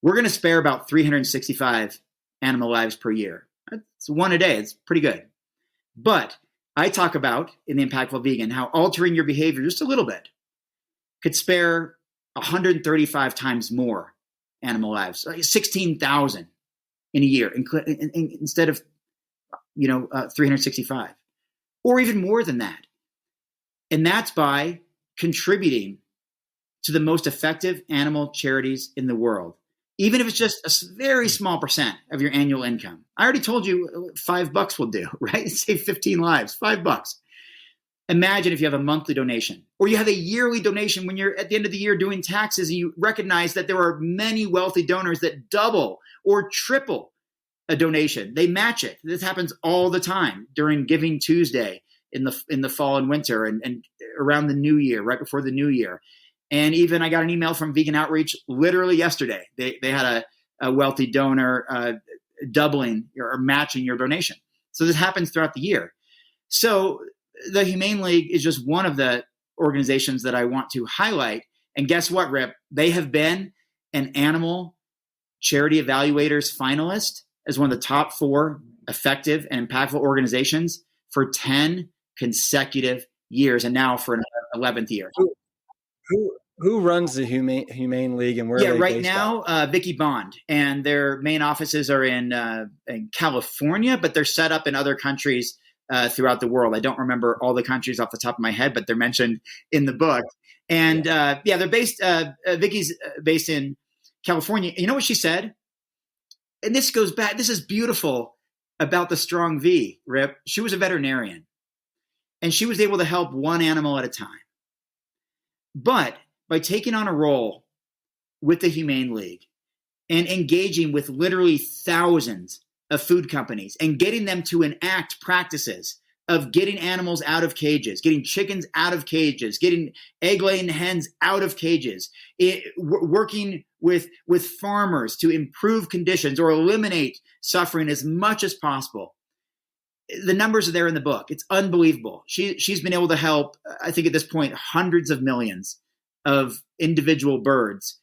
we're going to spare about 365 animal lives per year. It's one a day. It's pretty good. But I talk about in The Impactful Vegan how altering your behavior just a little bit could spare 135 times more animal lives, 16,000 in a year instead of 365, or even more than that. And that's by contributing to the most effective animal charities in the world, even if it's just a very small percent of your annual income. I already told you $5 will do, right? Save 15 lives, $5. Imagine if you have a monthly donation or you have a yearly donation when you're at the end of the year doing taxes and you recognize that there are many wealthy donors that double or triple a donation. They match it. This happens all the time during Giving Tuesday in the fall and winter and around the new year, right before the new year. And even I got an email from Vegan Outreach literally yesterday. They had a wealthy donor doubling or matching your donation. So this happens throughout the year. So the Humane League is just one of the organizations that I want to highlight. And guess what, Rip? They have been an Animal Charity Evaluators finalist as one of the top 4 effective and impactful organizations for 10 consecutive years, and now for an 11th year. Who runs the Humane League, and where are they right based now, Vicky Bond, and their main offices are in California, but they're set up in other countries throughout the world. I don't remember all the countries off the top of my head, but they're mentioned in the book. And they're based. Vicky's based in California. You know what she said? And this goes back. This is beautiful about the Strong V, Rip. She was a veterinarian, and she was able to help one animal at a time. But by taking on a role with the Humane League and engaging with literally thousands of food companies and getting them to enact practices of getting animals out of cages, getting chickens out of cages, getting egg-laying hens out of cages, working with farmers to improve conditions or eliminate suffering as much as possible. The numbers are there in the book. It's unbelievable. She's been able to help, I think at this point, hundreds of millions of individual birds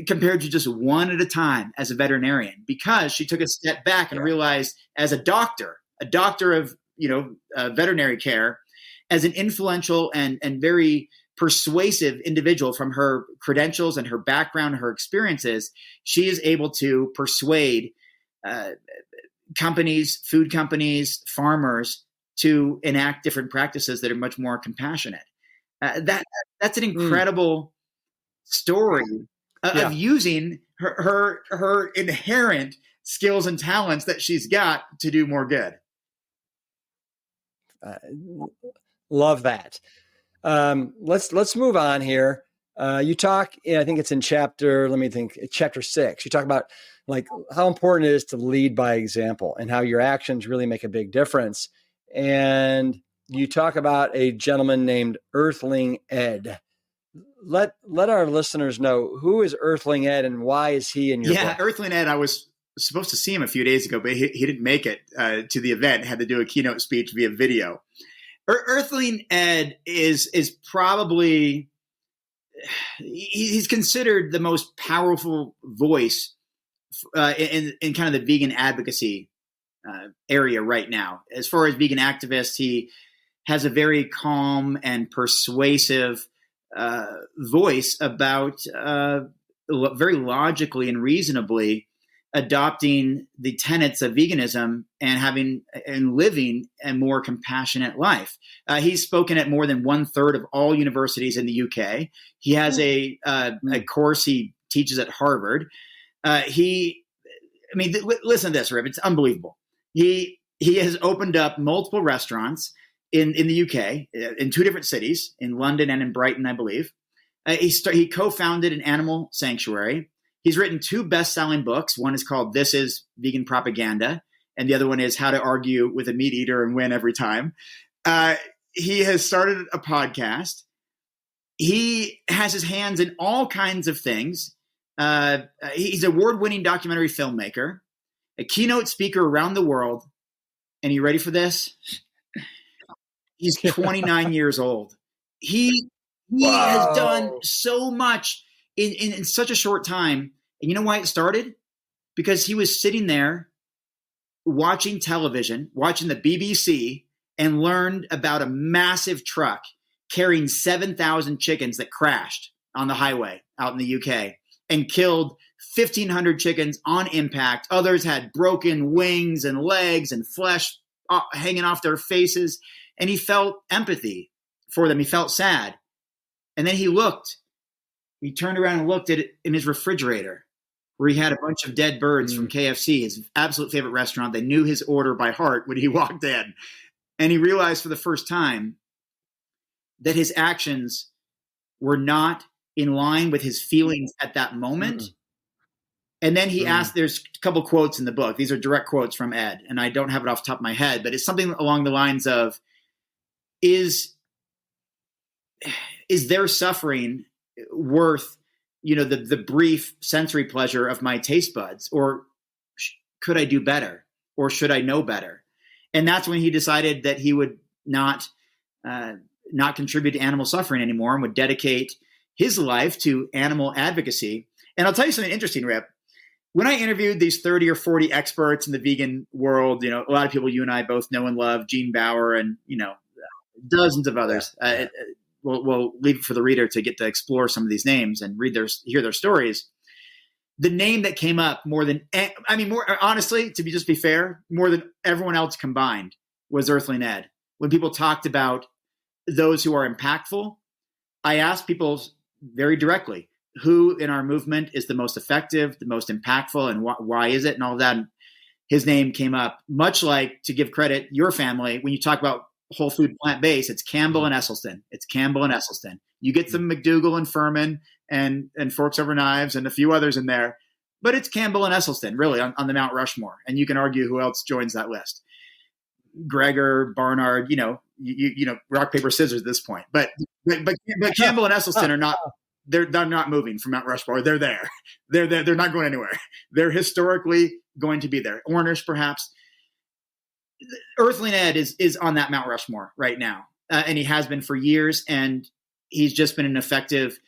compared to just one at a time as a veterinarian, because she took a step back and realized as a doctor of veterinary care, as an influential and very persuasive individual from her credentials and her background, her experiences, she is able to persuade companies, food companies, farmers to enact different practices that are much more compassionate. That's an incredible story of using her inherent skills and talents that she's got to do more good. Love that. Let's move on here. You talk, I think it's in chapter 6. You talk about like how important it is to lead by example and how your actions really make a big difference. And you talk about a gentleman named Earthling Ed. Let our listeners know, who is Earthling Ed and why is he in your book? Earthling Ed, I was supposed to see him a few days ago, but he didn't make it to the event. Had to do a keynote speech via video. Earthling Ed is probably, he's considered the most powerful voice in kind of the vegan advocacy area right now. As far as vegan activists, he has a very calm and persuasive voice about very logically and reasonably adopting the tenets of veganism and living a more compassionate life. He's spoken at more than 1/3 of all universities in the UK. He has a course he teaches at Harvard. Listen to this, Rip. It's unbelievable. He has opened up multiple restaurants in the UK, in 2 different cities, in London and in Brighton, I believe. He co-founded an animal sanctuary. He's written 2 best-selling books. One is called This Is Vegan Propaganda, and the other one is How to Argue with a Meat Eater and Win Every Time. He has started a podcast. He has his hands in all kinds of things. He's an award-winning documentary filmmaker, a keynote speaker around the world. And you ready for this? He's 29 years old. He has done so much in such a short time. And you know why it started? Because he was sitting there watching television, watching the BBC, and learned about a massive truck carrying 7,000 chickens that crashed on the highway out in the UK and killed 1,500 chickens on impact. Others had broken wings and legs and flesh hanging off their faces. And he felt empathy for them. He felt sad. And then he turned around and looked at it in his refrigerator where he had a bunch of dead birds from KFC, his absolute favorite restaurant. They knew his order by heart when he walked in. And he realized for the first time that his actions were not in line with his feelings at that moment. And then he asked, there's a couple quotes in the book. These are direct quotes from Ed, and I don't have it off the top of my head, but it's something along the lines of, is their suffering worth, the brief sensory pleasure of my taste buds, or could I do better, or should I know better? And that's when he decided that he would not contribute to animal suffering anymore and would dedicate his life to animal advocacy. And I'll tell you something interesting, Rip. When I interviewed these 30 or 40 experts in the vegan world, a lot of people you and I both know and love, Gene Bauer and, dozens of others. We'll leave it for the reader to get to explore some of these names and hear their stories. The name that came up more honestly, to be fair, more than everyone else combined was Earthling Ed. When people talked about those who are impactful, I asked people very directly, who in our movement is the most effective, the most impactful, and why is it, and all of that. And his name came up, much like, to give credit, your family, when you talk about whole food plant-based, it's Campbell and Esselstyn. It's Campbell and Esselstyn. You get some McDougall and Furman and Forks Over Knives and a few others in there, but it's Campbell and Esselstyn, really, on the Mount Rushmore. And you can argue who else joins that list. Gregor, Barnard, rock, paper, scissors at this point. But Campbell and Esselstyn are not. They're not moving from Mount Rushmore. They're there. They're there. They're not going anywhere. They're historically going to be there. Ornish, perhaps. Earthling Ed is on that Mount Rushmore right now, and he has been for years. And he's just been an effective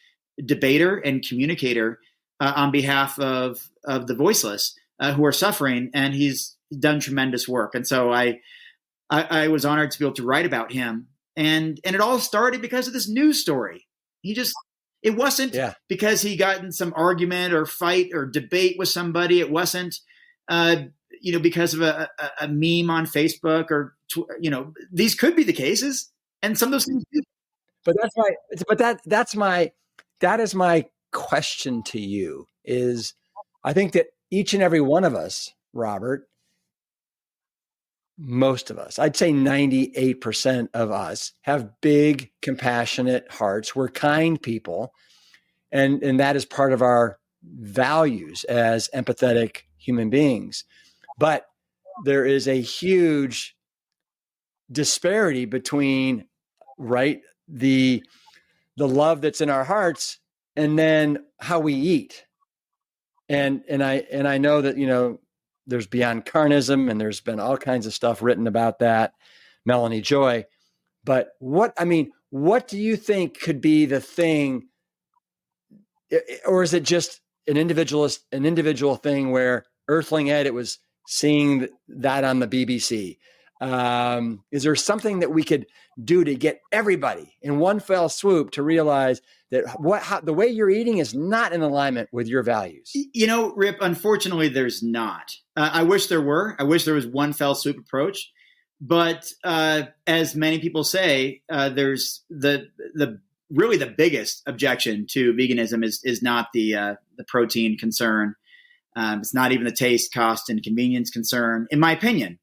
debater and communicator on behalf of the voiceless who are suffering. And he's done tremendous work. And so I was honored to be able to write about him. And it all started because of this news story. It wasn't because he got in some argument or fight or debate with somebody. It wasn't, because of a meme on Facebook or, these could be the cases. And some of those things do. That is my question to you is, I think that each and every one of us, Robert, most of us, I'd say 98% of us have big, compassionate hearts. We're kind people. And that is part of our values as empathetic human beings. But there is a huge disparity between, the love that's in our hearts and then how we eat. And I know that, there's Beyond Carnism, and there's been all kinds of stuff written about that, Melanie Joy. But what do you think could be the thing, or is it just an individual thing where Earthling Ed, it was seeing that on the BBC? Is there something that we could do to get everybody in one fell swoop to realize that the way you're eating is not in alignment with your values? Rip, unfortunately, there's not. I wish there were. I wish there was one fell swoop approach. But as many people say, there's really the biggest objection to veganism is not the protein concern. It's not even the taste, cost, and convenience concern, in my opinion.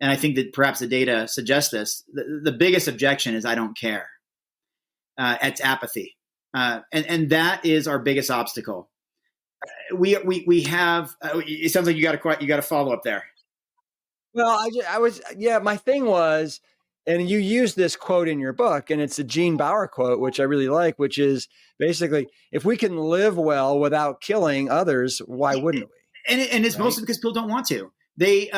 And I think that perhaps the data suggests this. The biggest objection is I don't care. It's apathy. And that is our biggest obstacle. We have. It sounds like you got a follow up there. Well, my thing was, and you use this quote in your book, and it's a Gene Bauer quote, which I really like, which is basically, if we can live well without killing others, why wouldn't we? And it's mostly because people don't want to. They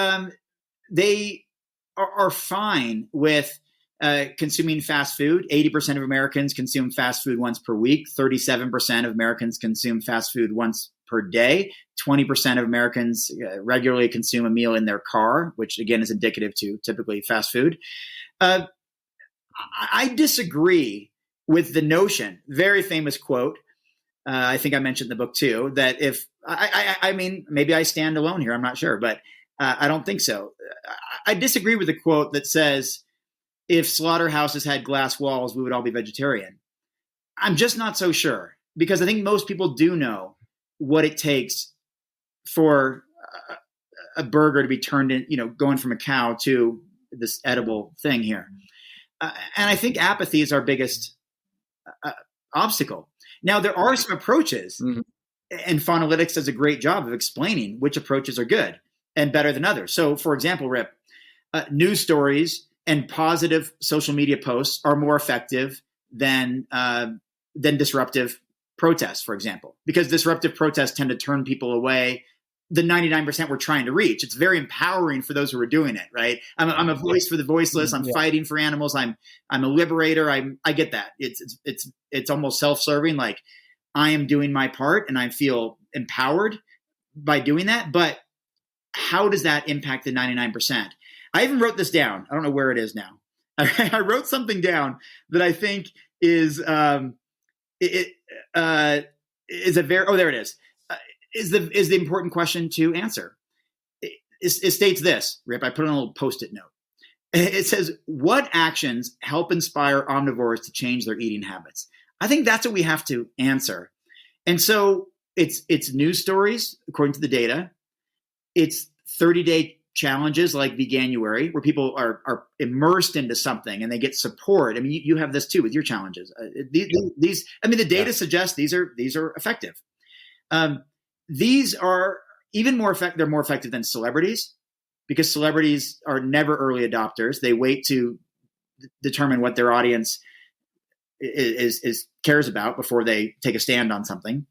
are fine with consuming fast food. 80% of Americans consume fast food once per week. 37% of Americans consume fast food once per day. 20% of Americans regularly consume a meal in their car, which again is indicative to typically fast food. I disagree with the notion, very famous quote, I think I mentioned in the book too, that if, I mean, maybe I stand alone here, I'm not sure, but I don't think so. I disagree with the quote that says, if slaughterhouses had glass walls, we would all be vegetarian. I'm just not so sure, because I think most people do know what it takes for a burger to be turned in, going from a cow to this edible thing here. And I think apathy is our biggest obstacle. Now, there are some approaches, and Faunalytics does a great job of explaining which approaches are good and better than others. So, for example, Rip, news stories and positive social media posts are more effective than disruptive protests, for example, because disruptive protests tend to turn people away. The 99% we're trying to reach. It's very empowering for those who are doing it, right? I'm a voice for the voiceless. I'm fighting for animals. I'm a liberator. I get that. It's almost self-serving. Like, I am doing my part and I feel empowered by doing that. But how does that impact the 99%? I even wrote this down. I don't know where it is now. I wrote something down that I think is there it is. Is the important question to answer. It states this, Rip. I put on a little Post-it note. It says, what actions help inspire omnivores to change their eating habits? I think that's what we have to answer. And so it's news stories, according to the data. It's 30-day challenges like Veganuary, where people are immersed into something and they get support. I mean, you have this too with your challenges. These the data suggests these are effective. These are even more effective. They're more effective than celebrities, because celebrities are never early adopters. They wait to determine what their audience is cares about before they take a stand on something.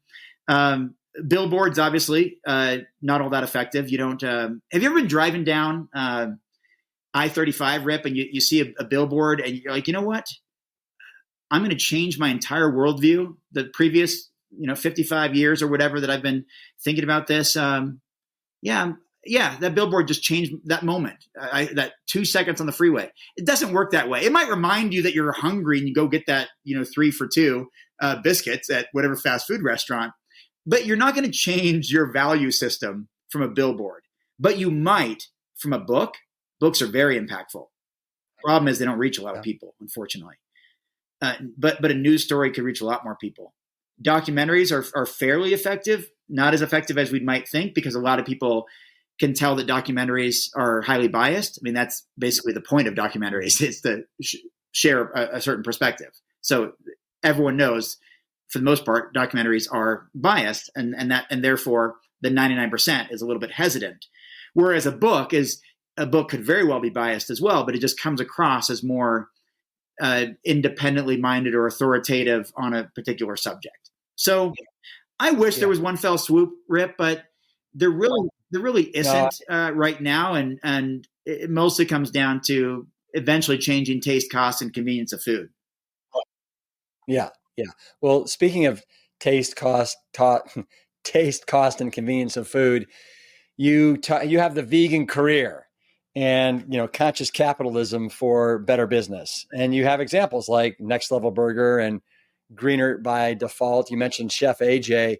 Billboards, obviously, not all that effective. You don't. Have you ever been driving down I-35, Rip, and you see a billboard and you're like, you know what? I'm going to change my entire worldview. The previous 55 years or whatever that I've been thinking about this. That billboard just changed that moment, that 2 seconds on the freeway. It doesn't work that way. It might remind you that you're hungry and you go get that, 3 for $2 biscuits at whatever fast food restaurant, but you're not going to change your value system from a billboard, but you might from a book. Books are very impactful. Problem is they don't reach a lot of people, unfortunately. But a news story could reach a lot more people. Documentaries are fairly effective, not as effective as we might think, because a lot of people can tell that documentaries are highly biased. I mean, that's basically the point of documentaries. It's to share a certain perspective. So everyone knows, for the most part, documentaries are biased, and therefore the 99% is a little bit hesitant. Whereas a book could very well be biased as well, but it just comes across as more independently minded or authoritative on a particular subject. So I wish there was one fell swoop, Rip, but there really isn't right now. And it mostly comes down to eventually changing taste, cost, and convenience of food. Yeah. Yeah. Well, speaking of taste, cost, and convenience of food, you have the vegan career and, conscious capitalism for better business. And you have examples like Next Level Burger and Greener by Default. You mentioned Chef AJ.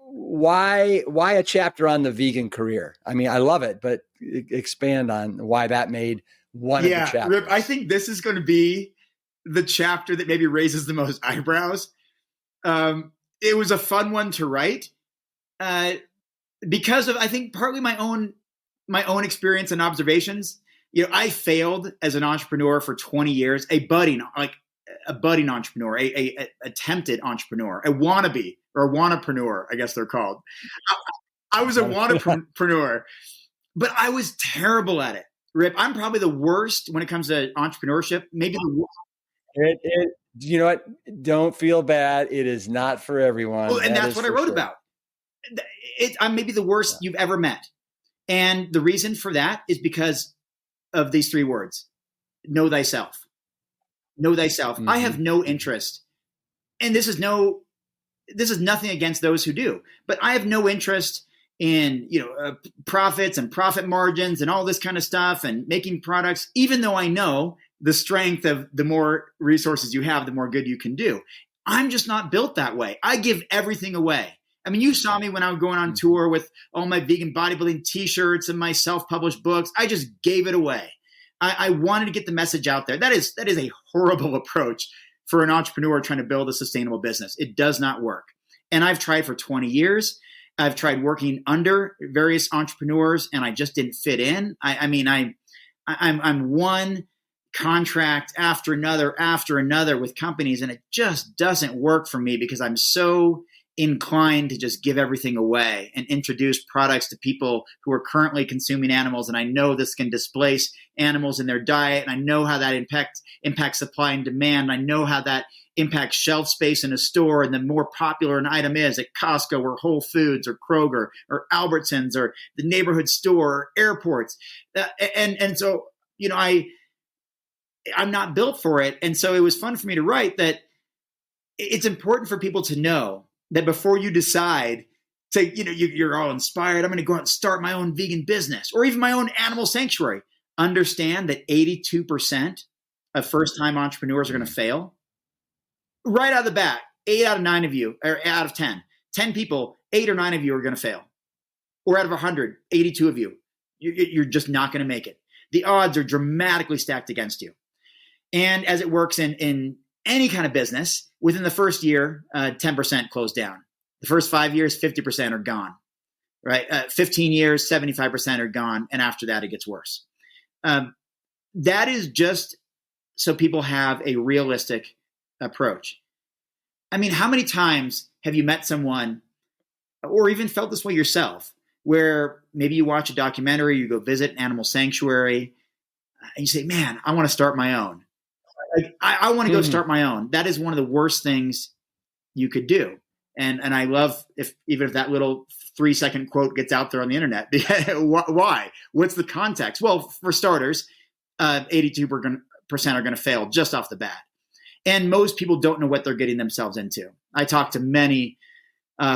Why a chapter on the vegan career? I mean, I love it, but expand on why that made one of the chapters. Rip, I think this is going to be the chapter that maybe raises the most eyebrows. It was a fun one to write because of, I think, partly my own experience and observations. I failed as an entrepreneur for 20 years, a budding entrepreneur, a attempted entrepreneur, a wannabe or a wannapreneur, I guess they're called. I was a wannapreneur, but I was terrible at it. Rip, I'm probably the worst when it comes to entrepreneurship. Maybe the worst. You know what? Don't feel bad. It is not for everyone. Oh, and that's what I wrote about. I'm maybe the worst you've ever met. And the reason for that is because of these 3 words: know thyself. Know thyself. Mm-hmm. I have no interest, and this is nothing against those who do, but I have no interest in profits and profit margins and all this kind of stuff and making products, even though I know the strength of the more resources you have, the more good you can do. I'm just not built that way. I give everything away. I mean, you saw me when I was going on tour with all my vegan bodybuilding t-shirts and my self-published books. I just gave it away. I wanted to get the message out there. That is a horrible approach for an entrepreneur trying to build a sustainable business. It does not work. And I've tried for 20 years. I've tried working under various entrepreneurs, and I just didn't fit in. I'm one contract after another with companies, and it just doesn't work for me because I'm so inclined to just give everything away and introduce products to people who are currently consuming animals. And I know this can displace animals in their diet. And I know how that impacts supply and demand. I know how that impacts shelf space in a store. And the more popular an item is at Costco or Whole Foods or Kroger or Albertsons or the neighborhood store or airports. And so, I'm not built for it. And so it was fun for me to write that it's important for people to know that before you decide to, you're all inspired, I'm going to go out and start my own vegan business or even my own animal sanctuary. Understand that 82% of first-time entrepreneurs are going to fail. Right out of the bat, 8 out of 9 of you, or out of 10 people, 8 or 9 of you are going to fail. Or out of 100, 82 of you, you're just not going to make it. The odds are dramatically stacked against you. And as it works in any kind of business, within the first year, 10% close down. The first 5 years, 50% are gone, right? 15 years, 75% are gone. And after that, it gets worse. That is just so people have a realistic approach. I mean, how many times have you met someone or even felt this way yourself, where maybe you watch a documentary, you go visit an animal sanctuary, and you say, man, I want to start my own. I want to go start my own. That is one of the worst things you could do. And I love even if that little 3-second quote gets out there on the internet. Why? What's the context? Well, for starters, 82% are going to fail just off the bat. And most people don't know what they're getting themselves into. I talk to many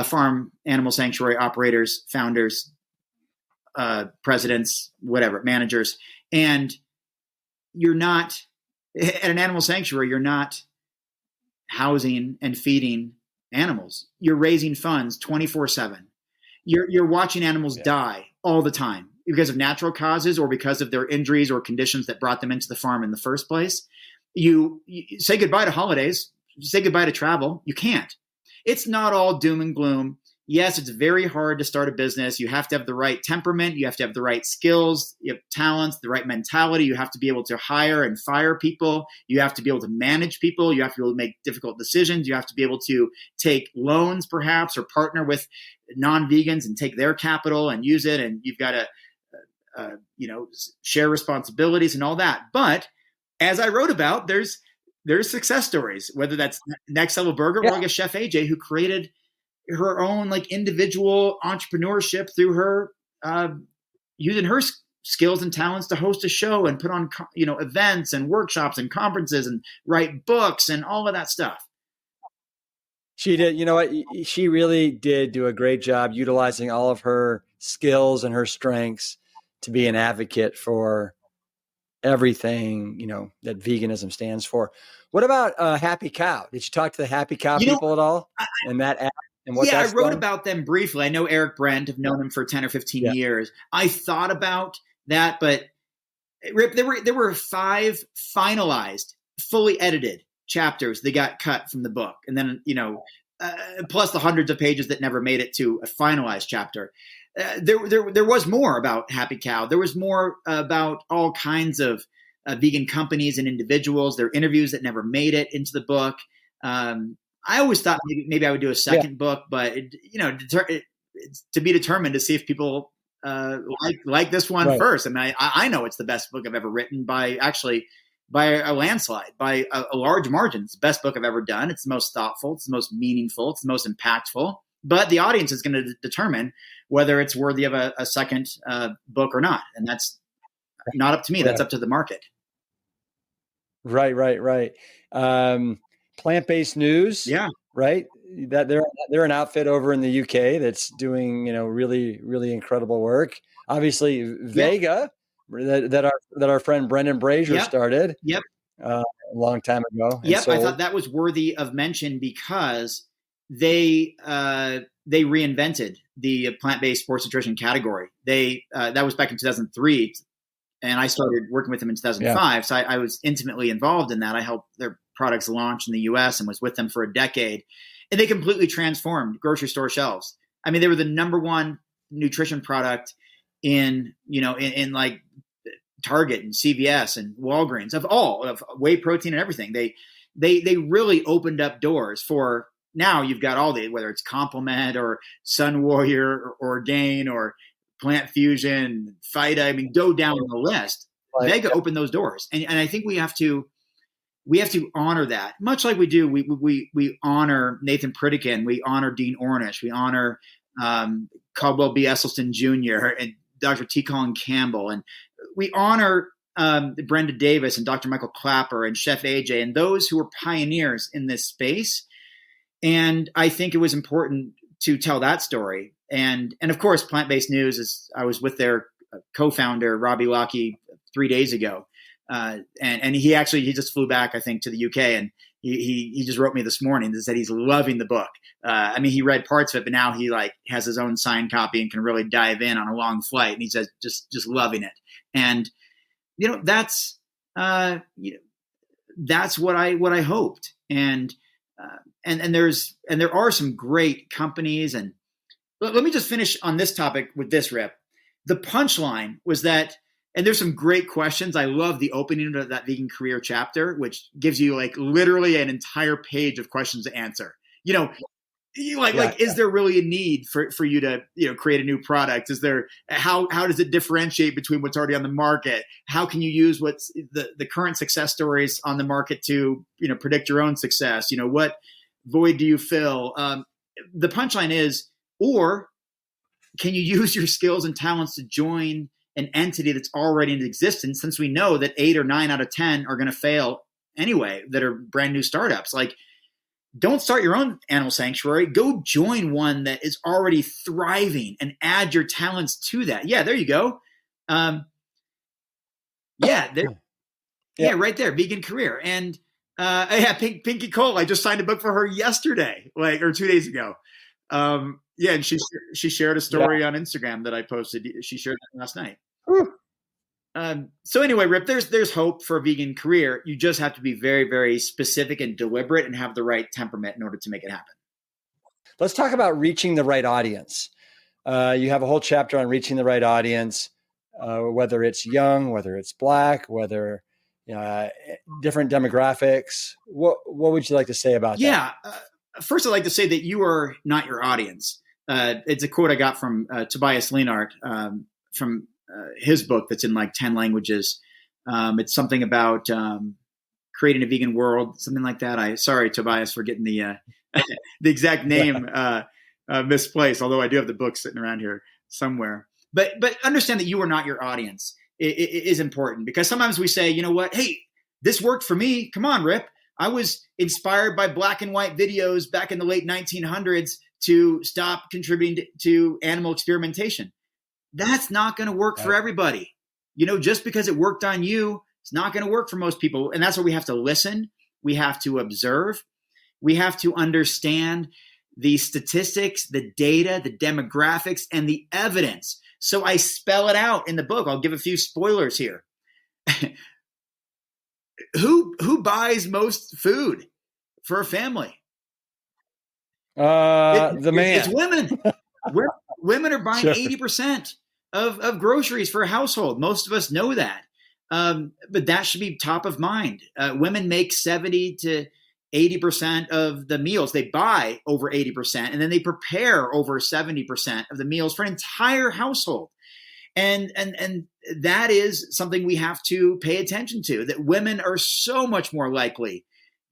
farm animal sanctuary operators, founders, presidents, whatever, managers. And you're not, at an animal sanctuary, you're not housing and feeding animals. You're raising funds 24/7. You're watching animals die all the time because of natural causes or because of their injuries or conditions that brought them into the farm in the first place. You say goodbye to holidays, say goodbye to travel. You can't. It's not all doom and gloom. Yes, it's very hard to start a business. You have to have the right temperament. You have to have the right skills, you have talents, the right mentality. You have to be able to hire and fire people. You have to be able to manage people. You have to be able to make difficult decisions. You have to be able to take loans perhaps or partner with non-vegans and take their capital and use it. And you've got to, share responsibilities and all that. But as I wrote about, there's success stories, whether that's Next Level Burger or I guess Chef AJ, who created her own individual entrepreneurship through her using her skills and talents to host a show and put on events and workshops and conferences and write books and all of that stuff. She did. You know what? She really did do a great job utilizing all of her skills and her strengths to be an advocate for everything, that veganism stands for. What about Happy Cow? Did you talk to the Happy Cow people at all? And that app? I wrote about them briefly. I know Eric Brent. I've known him for 10 or 15 years. I thought about that, but Rip, there were 5 finalized, fully edited chapters that got cut from the book. And then, plus the hundreds of pages that never made it to a finalized chapter. there was more about Happy Cow. There was more about all kinds of vegan companies and individuals. There are interviews that never made it into the book. I always thought maybe I would do a second book, but it's to be determined to see if people like this one first. I mean, I know it's the best book I've ever written by a landslide, by a large margin. It's the best book I've ever done. It's the most thoughtful. It's the most meaningful. It's the most impactful. But the audience is going to determine whether it's worthy of a second book or not. And that's not up to me. That's up to the market. Right. Plant-based news. Yeah. Right. That they're an outfit over in the UK that's doing, really, really incredible work. Obviously Vega that our friend Brendan Brazier started. Yep. A long time ago. Yep. I thought that was worthy of mention because they reinvented the plant-based sports nutrition category. That was back in 2003. And I started working with them in 2005. So I was intimately involved in that. I helped their products launch in the US and was with them for a decade. And they completely transformed grocery store shelves. I mean, they were the number one nutrition product in like Target and CVS and Walgreens of whey protein and everything. They really opened up doors for, now you've got all whether it's Complement or Sun Warrior or Orgain or Plant Fusion, Phyta. I mean, go down the list. Vega opened those doors, and I think we have to honor that, much like we do. We honor Nathan Pritikin, we honor Dean Ornish, we honor Caldwell B. Esselstyn Jr. and Dr. T. Colin Campbell, and we honor Brenda Davis and Dr. Michael Clapper and Chef AJ and those who were pioneers in this space. And I think it was important to tell that story. And of course, Plant-Based News is, I was with their co-founder, Robbie Lockey, 3 days ago. And he just flew back, I think, to the UK, and he just wrote me this morning that said he's loving the book. I mean, he read parts of it, but now he has his own signed copy and can really dive in on a long flight. And he says, just loving it. And, that's what I hoped. And there are some great companies. And let me just finish on this topic with this, Rip. The punchline was that, and there's some great questions. I love the opening of that vegan career chapter, which gives you literally an entire page of questions to answer. Is there really a need for you to, create a new product? Is there, how does it differentiate between what's already on the market? How can you use what's the current success stories on the market to, predict your own success? What void do you fill? The punchline is, or can you use your skills and talents to join an entity that's already in existence, since we know that 8 or 9 out of 10 are going to fail anyway, that are brand new startups? Don't start your own animal sanctuary. Go join one that is already thriving and add your talents to that. Yeah, there you go. Right there, vegan career. And Pinky Cole, I just signed a book for her yesterday, or 2 days ago. And she shared a story on Instagram that I posted. She shared that last night. So anyway, Rip, there's hope for a vegan career. You just have to be very, very specific and deliberate and have the right temperament in order to make it happen. Let's talk about reaching the right audience. You have a whole chapter on reaching the right audience, whether it's young, whether it's Black, whether different demographics. What would you like to say about that? First, I'd like to say that you are not your audience. It's a quote I got from Tobias Leinart from his book that's in 10 languages. It's something about creating a vegan world, something like that. Sorry, Tobias, for getting the the exact name misplaced, although I do have the book sitting around here somewhere. But understand that you are not your audience. It is important, because sometimes we say, hey, this worked for me. Come on, Rip. I was inspired by black and white videos back in the late 1900s to stop contributing to animal experimentation. That's not going to work for everybody. Just because it worked on you, it's not going to work for most people. And that's where we have to listen. We have to observe. We have to understand the statistics, the data, the demographics, and the evidence. So I spell it out in the book. I'll give a few spoilers here. Who buys most food for a family? The man. It's women. Women are buying Sure. 80% of groceries for a household. Most of us know that. But that should be top of mind. Women make 70 to 80% of the meals. They buy over 80%, and then they prepare over 70% of the meals for an entire household. And that is something we have to pay attention to, that women are so much more likely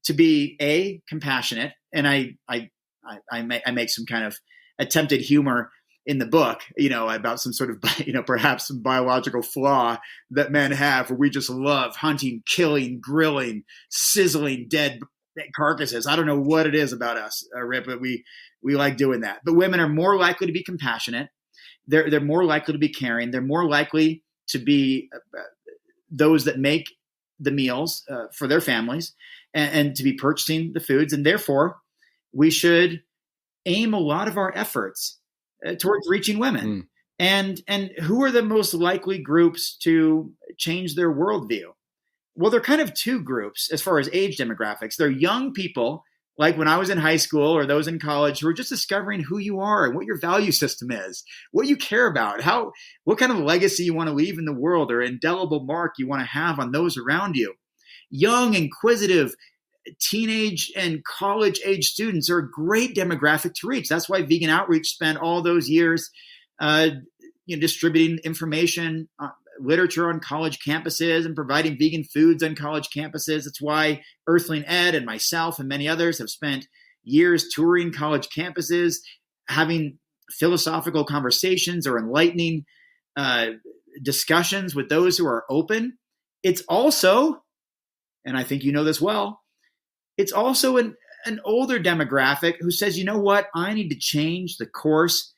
to be compassionate. And I make some kind of attempted humor in the book, about some sort of, perhaps some biological flaw that men have, where we just love hunting, killing, grilling, sizzling dead carcasses. I don't know what it is about us, Rip, but we like doing that. But women are more likely to be compassionate. They're more likely to be caring. They're more likely to be those that make the meals for their families and to be purchasing the foods. And therefore, we should aim a lot of our efforts towards reaching women. And who are the most likely groups to change their worldview? Well, they're kind of two groups as far as age demographics. They're young people, like when I was in high school, or those in college, who are just discovering who you are and what your value system is, what you care about, what kind of legacy you want to leave in the world, or indelible mark you want to have on those around you. Young, inquisitive, teenage and college age students are a great demographic to reach. That's why Vegan Outreach spent all those years distributing information, literature on college campuses, and providing vegan foods on college campuses. That's why Earthling Ed and myself and many others have spent years touring college campuses, having philosophical conversations or enlightening discussions with those who are open. It's also, and I think you know this well, it's also an older demographic who says, you know what, I need to change the course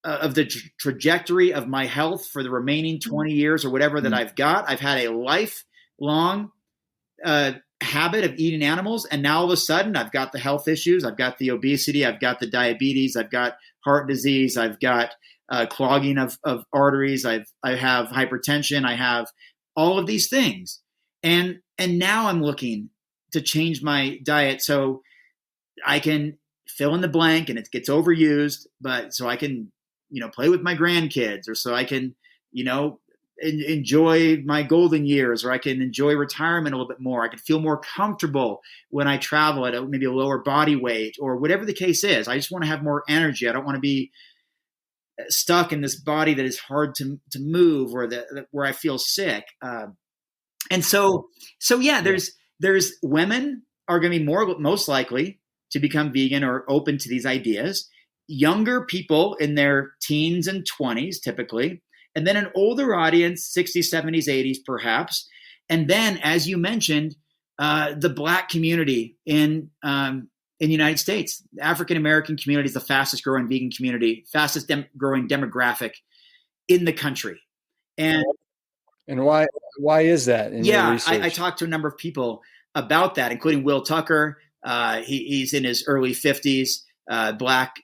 of the trajectory of my health for the remaining 20 years or whatever that I've got. I've had a lifelong habit of eating animals. And now all of a sudden I've got the health issues. I've got the obesity. I've got the diabetes. I've got heart disease. I've got clogging of arteries. I have hypertension. I have all of these things. And now I'm looking to change my diet so I can fill in the blank and it gets overused, but so I can, play with my grandkids, or so I can, enjoy my golden years, or I can enjoy retirement a little bit more. I can feel more comfortable when I travel at maybe a lower body weight, or whatever the case is. I just want to have more energy. I don't want to be stuck in this body that is hard to move, or where I feel sick. There's women are going to be most likely to become vegan or open to these ideas. Younger people in their teens and 20s, typically, and then an older audience, 60s, 70s, 80s, perhaps. And then, as you mentioned, the Black community in the United States. The African-American community is the fastest growing vegan community, fastest growing demographic in the country. And why is that? I talked to a number of people about that, including Will Tucker. He's in his early 50s, Black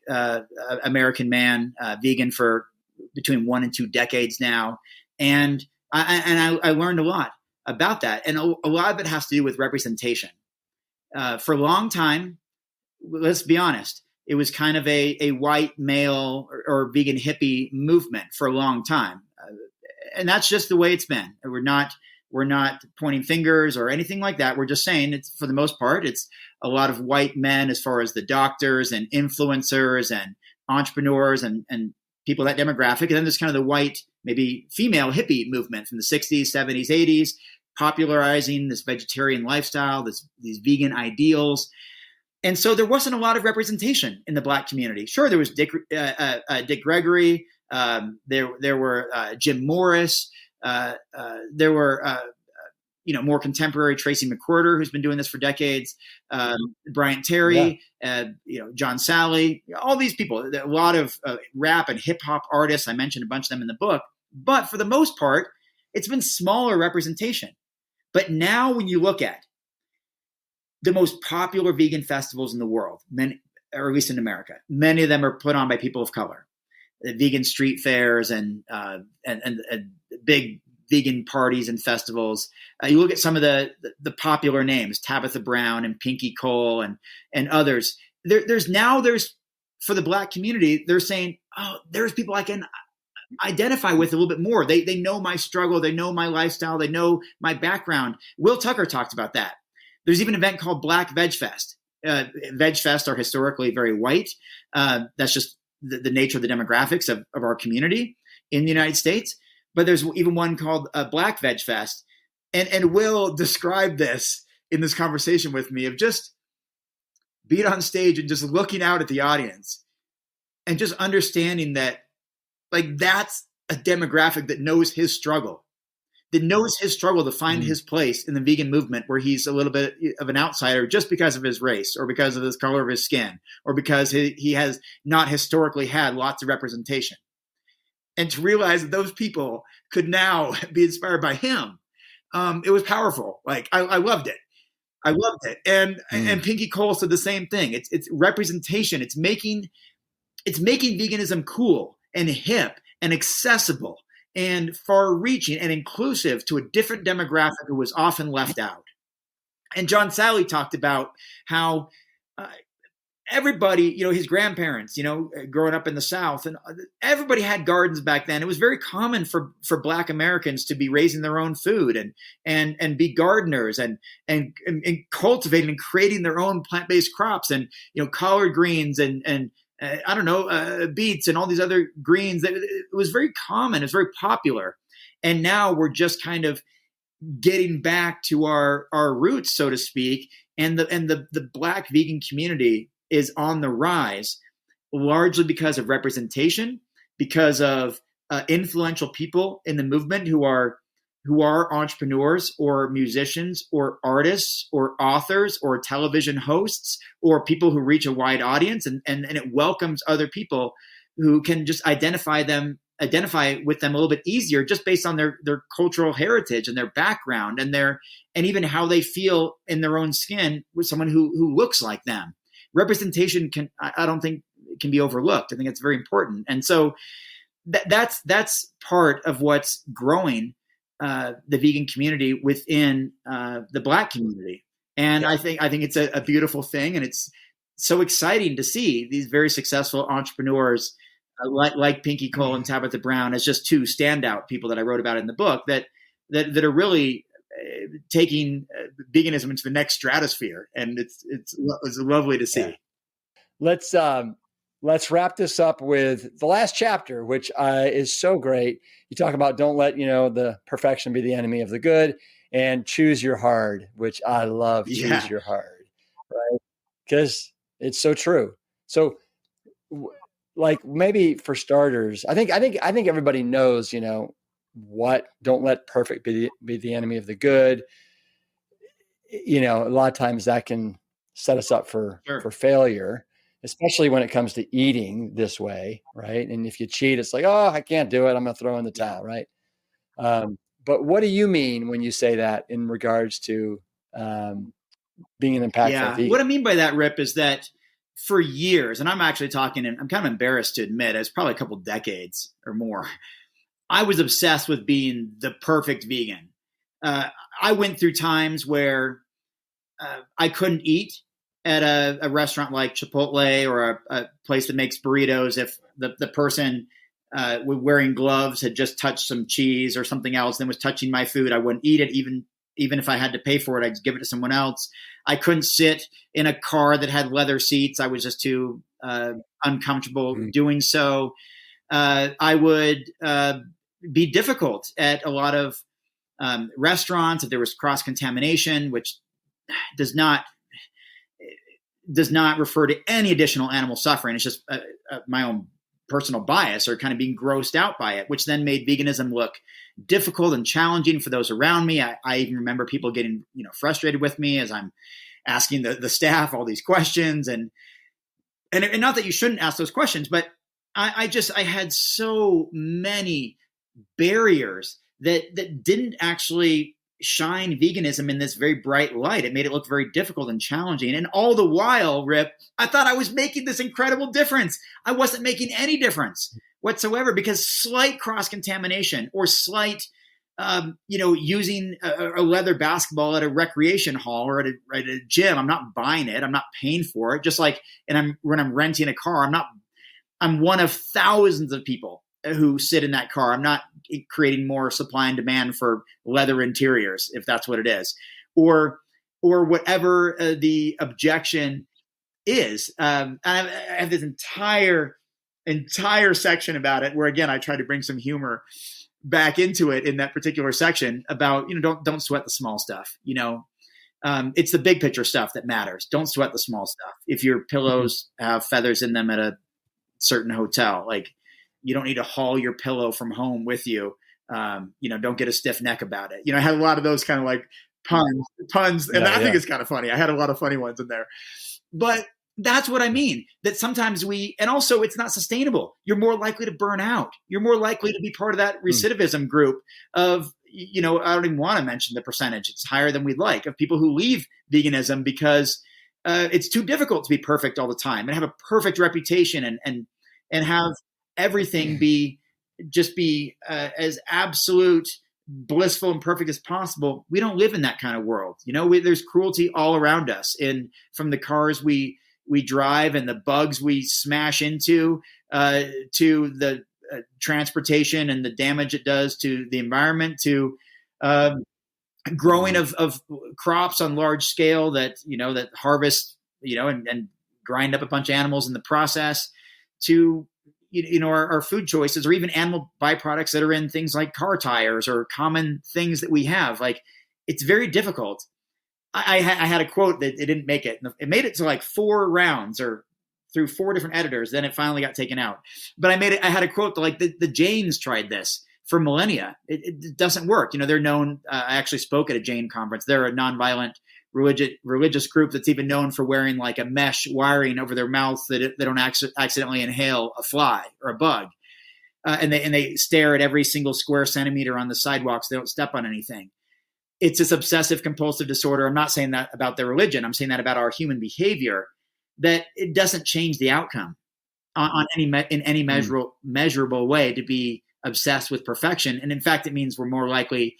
American man, vegan for between 1 and 2 decades now. And I learned a lot about that. And a lot of it has to do with representation. For a long time, let's be honest, it was kind of a white male or vegan hippie movement for a long time. And that's just the way it's been. We're not pointing fingers or anything like that. We're just saying it's, for the most part, it's a lot of white men as far as the doctors and influencers and entrepreneurs and people that demographic. And then there's kind of the white, maybe female hippie movement from the 60s, 70s, 80s, popularizing this vegetarian lifestyle, these vegan ideals. And so there wasn't a lot of representation in the Black community. Sure, there was Dick Gregory. There were Jim Morris. There were more contemporary Tracy McWhirter, who's been doing this for decades. Bryant Terry, John Sally, all these people. A lot of rap and hip hop artists. I mentioned a bunch of them in the book. But for the most part, it's been smaller representation. But now, when you look at the most popular vegan festivals in the world, or at least in America, many of them are put on by people of color. The vegan street fairs and big vegan parties and festivals. You look at some of the popular names, Tabitha Brown and Pinky Cole and others. There's for the Black community, they're saying, oh, there's people I can identify with a little bit more. They know my struggle. They know my lifestyle. They know my background. Will Tucker talked about that. There's even an event called Black Veg Fest. Veg Fest are historically very white. That's just the nature of the demographics of our community in the United States. But there's even one called Black Veg Fest. And Will described this in this conversation with me of just being on stage and just looking out at the audience and just understanding that, like, that's a demographic that knows his struggle, to find his place in the vegan movement, where he's a little bit of an outsider just because of his race or because of the color of his skin or because he has not historically had lots of representation. And to realize that those people could now be inspired by him, it was powerful. Like, I loved it. And Pinky Cole said the same thing. It's representation. It's making veganism cool and hip and accessible and far-reaching and inclusive to a different demographic who was often left out. And John Salley talked about how everybody, his grandparents, growing up in the South, and everybody had gardens back then. It was very common for Black Americans to be raising their own food and be gardeners and cultivating and creating their own plant-based crops and, collard greens and I don't know, beets and all these other greens. It was very common. It was very popular. And now we're just kind of getting back to our roots, so to speak. And the Black vegan community is on the rise, largely because of representation, because of influential people in the movement who are entrepreneurs or musicians or artists or authors or television hosts or people who reach a wide audience, and it welcomes other people who can just identify with them a little bit easier just based on their cultural heritage and their background and even how they feel in their own skin with someone who looks like them. Representation I don't think can be overlooked. I think it's very important. And so that's part of what's growing the vegan community within the Black community. And I think it's a beautiful thing. And it's so exciting to see these very successful entrepreneurs like Pinky Cole and Tabitha Brown as just two standout people that I wrote about in the book that are really taking veganism into the next stratosphere. And it's lovely to see. Yeah. Let's wrap this up with the last chapter, which is so great. You talk about don't let, the perfection be the enemy of the good, and choose your hard, which I love. Choose your hard, right? Because it's so true. So like maybe for starters, I think everybody knows, what don't let perfect be the enemy of the good. A lot of times that can set us up for failure, especially when it comes to eating this way, right? And if you cheat, it's like, oh, I can't do it. I'm going to throw in the towel, right? But what do you mean when you say that in regards to being an impactful vegan? What I mean by that, Rip, is that for years, and I'm actually talking, and I'm kind of embarrassed to admit, it's probably a couple decades or more, I was obsessed with being the perfect vegan. I went through times where I couldn't eat at a restaurant like Chipotle or a place that makes burritos if the person wearing gloves had just touched some cheese or something else and was touching my food. I wouldn't eat it. Even if I had to pay for it, I'd give it to someone else. I couldn't sit in a car that had leather seats. I was just too uncomfortable doing so. I would be difficult at a lot of restaurants if there was cross-contamination, which does not refer to any additional animal suffering. It's just my own personal bias or kind of being grossed out by it, which then made veganism look difficult and challenging for those around me. I even remember people getting, frustrated with me as I'm asking the staff all these questions and not that you shouldn't ask those questions, but I had so many barriers that didn't actually shine veganism in this very bright light. It made it look very difficult and challenging. And all the while, Rip, I thought I was making this incredible difference. I wasn't making any difference whatsoever because slight cross-contamination or slight, using a leather basketball at a recreation hall or at a gym, I'm not buying it. I'm not paying for it. Just like, when I'm renting a car, I'm one of thousands of people who sit in that car. I'm not creating more supply and demand for leather interiors, if that's what it is, or whatever the objection is. I have this entire section about it where, again, I try to bring some humor back into it in that particular section about, don't sweat the small stuff. It's the big picture stuff that matters. Don't sweat the small stuff. If your pillows have feathers in them at a certain hotel, like, you don't need to haul your pillow from home with you. Don't get a stiff neck about it. I had a lot of those kind of like puns. And I think it's kind of funny. I had a lot of funny ones in there, but that's what I mean, that sometimes and also it's not sustainable. You're more likely to burn out. You're more likely to be part of that recidivism group of, I don't even want to mention the percentage. It's higher than we'd like, of people who leave veganism because it's too difficult to be perfect all the time and have a perfect reputation and have everything be as absolute, blissful, and perfect as possible. We don't live in that kind of world. There's cruelty all around us, from the cars we drive and the bugs we smash into, to the transportation and the damage it does to the environment, to growing of crops on large scale that harvest, and grind up a bunch of animals in the process, to our food choices, or even animal byproducts that are in things like car tires or common things that we have. Like, it's very difficult. I had a quote that it didn't make it. It made it to like 4 rounds or through 4 different editors. Then it finally got taken out. But I had a quote that, like, the Jains tried this for millennia. It doesn't work. They're known. I actually spoke at a Jain conference. They're a nonviolent religious group that's even known for wearing like a mesh wiring over their mouths that they don't accidentally inhale a fly or a bug. And they stare at every single square centimeter on the sidewalks. They don't step on anything. It's this obsessive compulsive disorder. I'm not saying that about their religion. I'm saying that about our human behavior, that it doesn't change the outcome in any measurable way to be obsessed with perfection. And in fact, it means we're more likely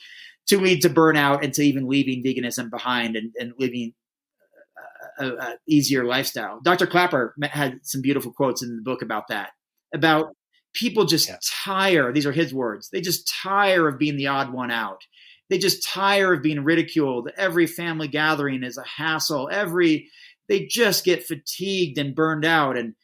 to lead to burnout and to even leaving veganism behind and living a easier lifestyle. Dr. Clapper had some beautiful quotes in the book about that, about people just tire. These are his words. They just tire of being the odd one out. They just tire of being ridiculed. Every family gathering is a hassle. They just get fatigued and burned out. And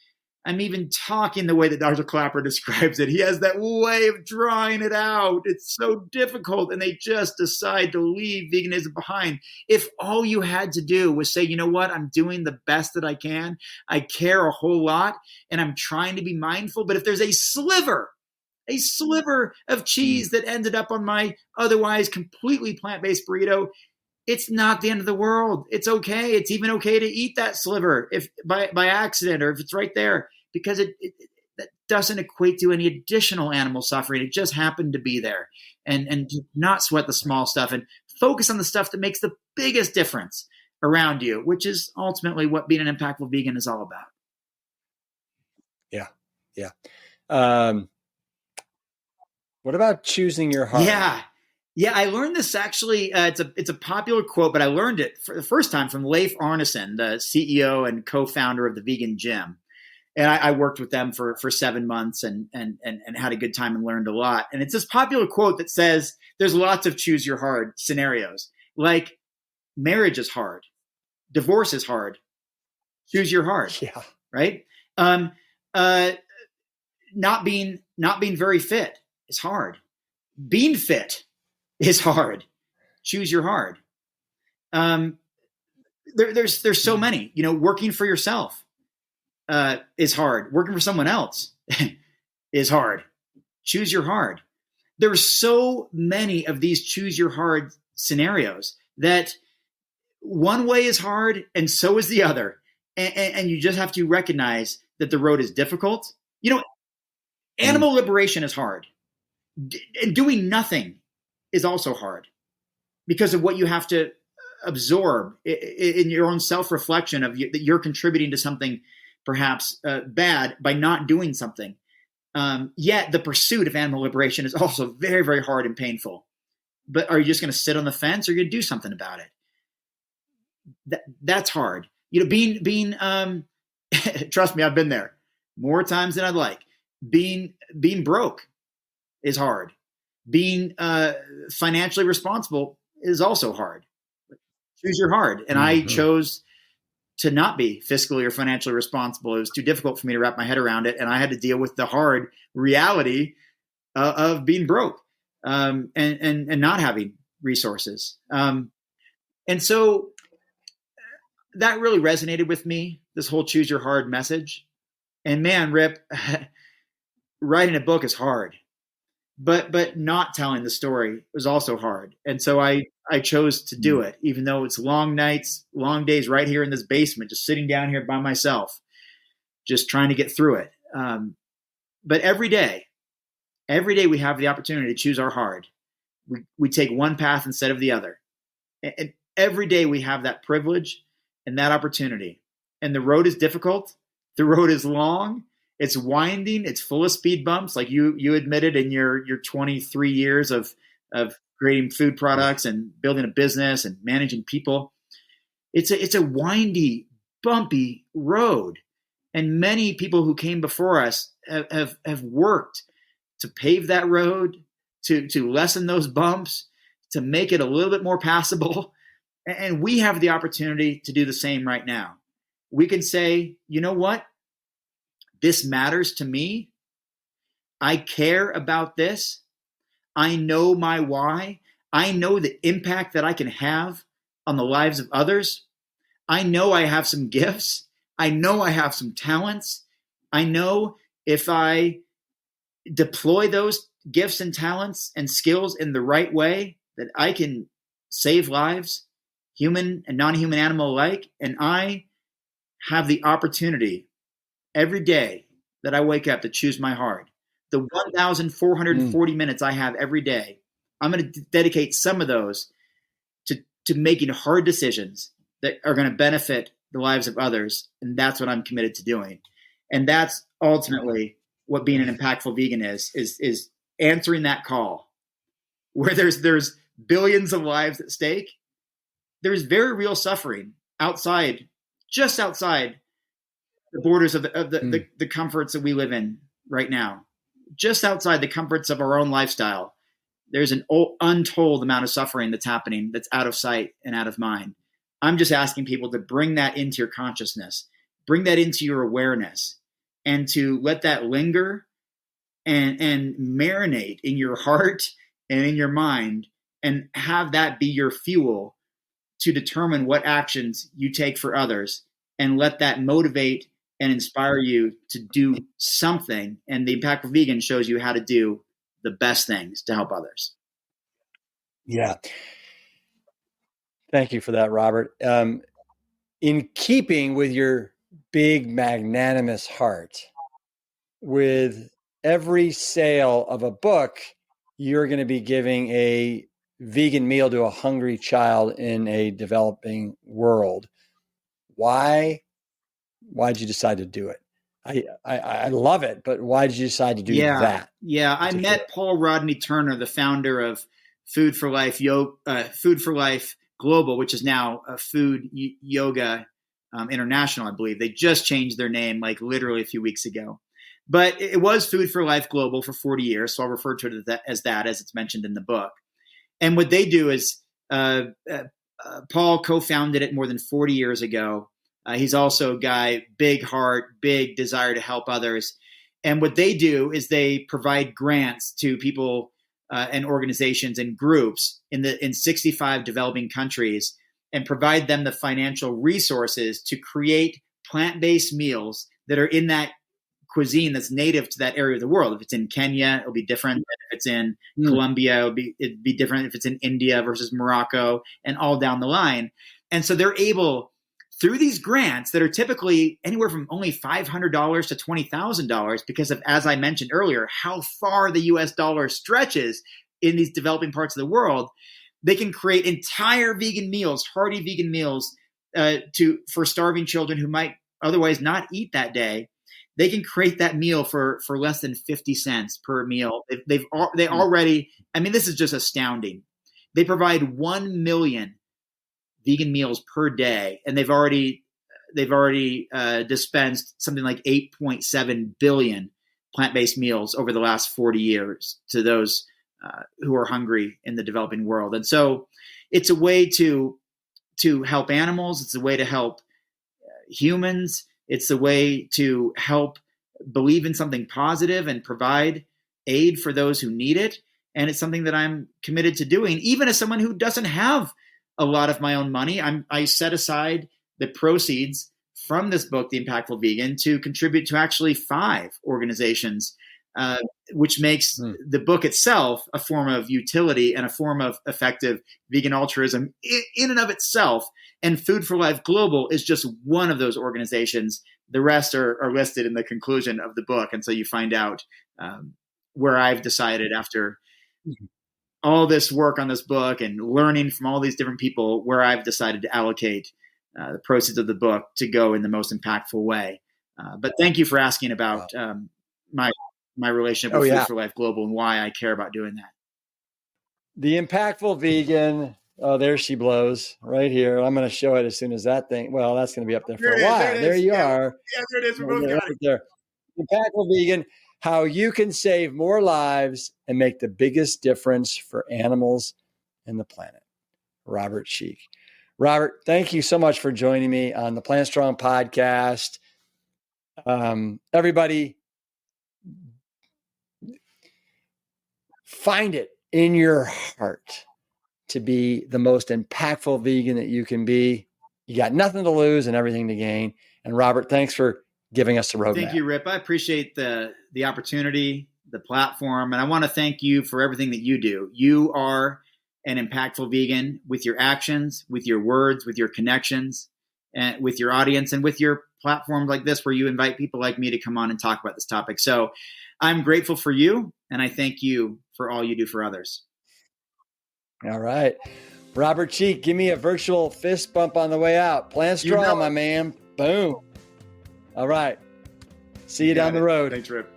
I'm even talking the way that Dr. Clapper describes it. He has that way of drawing it out. It's so difficult. And they just decide to leave veganism behind. If all you had to do was say, you know what, I'm doing the best that I can. I care a whole lot and I'm trying to be mindful. But if there's a sliver of cheese that ended up on my otherwise completely plant-based burrito, it's not the end of the world. It's okay. It's even okay to eat that sliver if by accident, or if it's right there, because that doesn't equate to any additional animal suffering. It just happened to be there. And to not sweat the small stuff and focus on the stuff that makes the biggest difference around you, which is ultimately what being an impactful vegan is all about. Yeah. Yeah. What about choosing your heart? Yeah, I learned this actually. It's a popular quote, but I learned it for the first time from Leif Arneson, the CEO and co-founder of the Vegan Gym. And I worked with them for 7 months and had a good time and learned a lot. And it's this popular quote that says there's lots of choose your hard scenarios. Like, marriage is hard, divorce is hard, choose your hard. Yeah. Right. Not being very fit is hard. Being fit is hard. Choose your hard. There's so many. Working for yourself is hard. Working for someone else is hard. Choose your hard. There are so many of these choose your hard scenarios that one way is hard and so is the other. And you just have to recognize that the road is difficult. Animal liberation is hard. And doing nothing is also hard because of what you have to absorb in your own self-reflection of that you're contributing to something perhaps bad by not doing something. Yet the pursuit of animal liberation is also very, very hard and painful. But are you just going to sit on the fence, or are you going to do something about it? That's hard. Being trust me, I've been there. more times than I'd like. Being broke is hard. Being financially responsible is also hard. Choose your hard. And I chose to not be fiscally or financially responsible. It was too difficult for me to wrap my head around it. And I had to deal with the hard reality of being broke and not having resources. And so that really resonated with me, this whole choose your hard message. And man, Rip, writing a book is hard, but not telling the story was also hard. And so I chose to do it, even though it's long nights, long days right here in this basement, just sitting down here by myself, just trying to get through it. But every day we have the opportunity to choose our hard. We take one path instead of the other. And every day we have that privilege and that opportunity. And the road is difficult. The road is long. It's winding. It's full of speed bumps. Like you admitted in your 23 years of creating food products and building a business and managing people. It's a windy, bumpy road. And many people who came before us have worked to pave that road, to lessen those bumps, to make it a little bit more passable. And we have the opportunity to do the same right now. We can say, you know what? This matters to me. I care about this. I know my why. I know the impact that I can have on the lives of others. I know I have some gifts. I know I have some talents. I know if I deploy those gifts and talents and skills in the right way, that I can save lives, human and non-human animal alike. And I have the opportunity every day that I wake up to choose my heart. The 1,440 minutes I have every day, I'm going to dedicate some of those to making hard decisions that are going to benefit the lives of others. And that's what I'm committed to doing. And that's ultimately what being an impactful vegan is answering that call where there's billions of lives at stake. There's very real suffering just outside the borders of the comforts that we live in right now, just outside the comforts of our own lifestyle. There's an untold amount of suffering that's happening that's out of sight and out of mind. I'm just asking people to bring that into your consciousness, bring that into your awareness, and to let that linger and marinate in your heart and in your mind, and have that be your fuel to determine what actions you take for others, and let that motivate and inspire you to do something. And the Impactful Vegan shows you how to do the best things to help others. Yeah. Thank you for that, Robert. In keeping with your big, magnanimous heart, with every sale of a book, you're going to be giving a vegan meal to a hungry child in a developing world. Why'd you decide to do it? I love it, but why did you decide to do that? Yeah, I met Paul Rodney Turner, the founder of Food for Life Global, which is now Food Yoga International, I believe. They just changed their name like literally a few weeks ago. But it was Food for Life Global for 40 years, so I'll refer to it as it's mentioned in the book. And what they do is Paul co-founded it more than 40 years ago. He's also a guy, big heart, big desire to help others. And what they do is they provide grants to people and organizations and groups in 65 developing countries, and provide them the financial resources to create plant-based meals that are in that cuisine that's native to that area of the world. If it's in Kenya, it'll be different. If it's in Colombia, it'd be different. If it's in India versus Morocco, and all down the line. And so they're able, through these grants that are typically anywhere from only $500 to $20,000, because of, as I mentioned earlier, how far the US dollar stretches in these developing parts of the world, they can create entire vegan meals, hearty vegan meals for starving children who might otherwise not eat that day. They can create that meal for less than 50 cents per meal. They already, I mean, this is just astounding. They provide 1 million vegan meals per day, and they've already they've already dispensed something like 8.7 billion plant-based meals over the last 40 years to those who are hungry in the developing world. And so it's a way to help animals. It's a way to help humans. It's a way to help believe in something positive and provide aid for those who need it. And it's something that I'm committed to doing, even as someone who doesn't have a lot of my own money. I set aside the proceeds from this book, The Impactful Vegan, to contribute to actually 5 organizations, which makes the book itself a form of utility and a form of effective vegan altruism in and of itself. And Food for Life Global is just one of those organizations. The rest are listed in the conclusion of the book. And so you find out where I've decided, after all this work on this book and learning from all these different people, where I've decided to allocate the proceeds of the book to go in the most impactful way. But thank you for asking about my relationship with Food for Life Global and why I care about doing that. The Impactful Vegan. Oh, there she blows right here. I'm going to show it as soon as that thing. Well, that's going to be up there for a while. There you are. Yeah, there it is. We're both got it. There. Impactful Vegan, how you can save more lives and make the biggest difference for animals and the planet. Robert Cheeke. Robert, thank you so much for joining me on the Plant Strong podcast. Everybody, find it in your heart to be the most impactful vegan that you can be. You got nothing to lose and everything to gain. And Robert, thanks for giving us the roadmap. Thank you, Rip. I appreciate the opportunity, the platform, and I want to thank you for everything that you do. You are an impactful vegan with your actions, with your words, with your connections, and with your audience, and with your platform like this, where you invite people like me to come on and talk about this topic. So I'm grateful for you, and I thank you for all you do for others. All right. Robert Cheeke, give me a virtual fist bump on the way out. Plant strong, my man. Boom. All right. See you down the road. Thanks, Rip.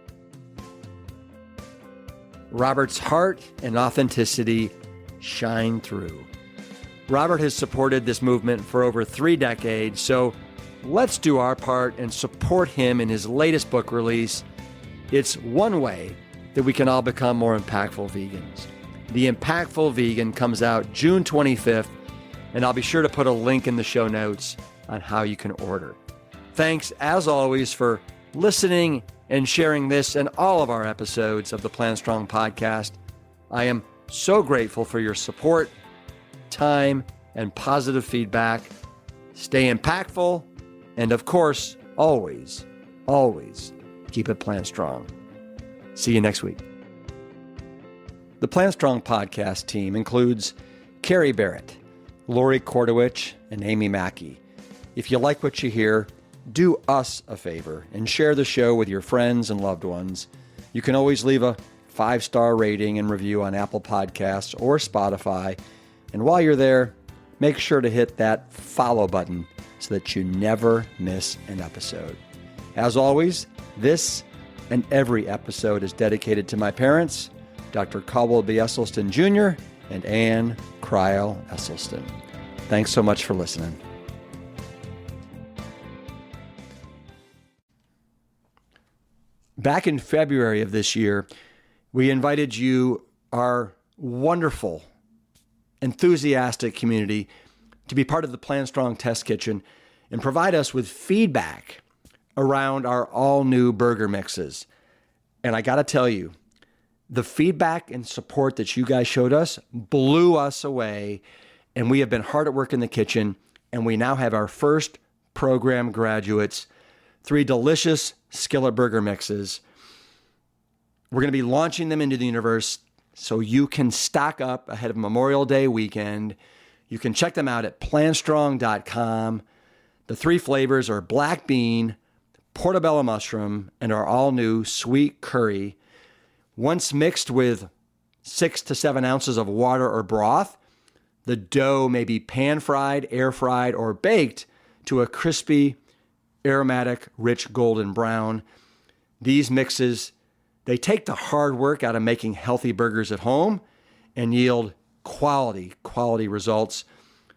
Robert's heart and authenticity shine through. Robert has supported this movement for over 3 decades, so let's do our part and support him in his latest book release. It's one way that we can all become more impactful vegans. The Impactful Vegan comes out June 25th, and I'll be sure to put a link in the show notes on how you can order. Thanks, as always, for listening and sharing this and all of our episodes of the Plant Strong podcast. I am so grateful for your support, time, and positive feedback. Stay impactful, and of course, always, always keep it plant strong. See you next week. The Plant Strong podcast team includes Carrie Barrett, Lori Kordowich, and Amy Mackey. If you like what you hear, do us a favor and share the show with your friends and loved ones. You can always leave a 5-star rating and review on Apple Podcasts or Spotify. And while you're there, make sure to hit that follow button so that you never miss an episode. As always, this and every episode is dedicated to my parents, Dr. Caldwell B. Esselstyn Jr. and Anne Cryle Esselstyn. Thanks so much for listening. Back in February of this year, we invited you, our wonderful, enthusiastic community, to be part of the Plant Strong Test Kitchen and provide us with feedback around our all-new burger mixes. And I got to tell you, the feedback and support that you guys showed us blew us away, and we have been hard at work in the kitchen, and we now have our first program graduates, 3 delicious skillet burger mixes. We're going to be launching them into the universe so you can stock up ahead of Memorial Day weekend. You can check them out at plantstrong.com. The 3 flavors are black bean, portobello mushroom, and our all-new sweet curry. Once mixed with 6 to 7 ounces of water or broth, the dough may be pan-fried, air-fried, or baked to a crispy, aromatic, rich golden brown. These mixes, they take the hard work out of making healthy burgers at home and yield quality results.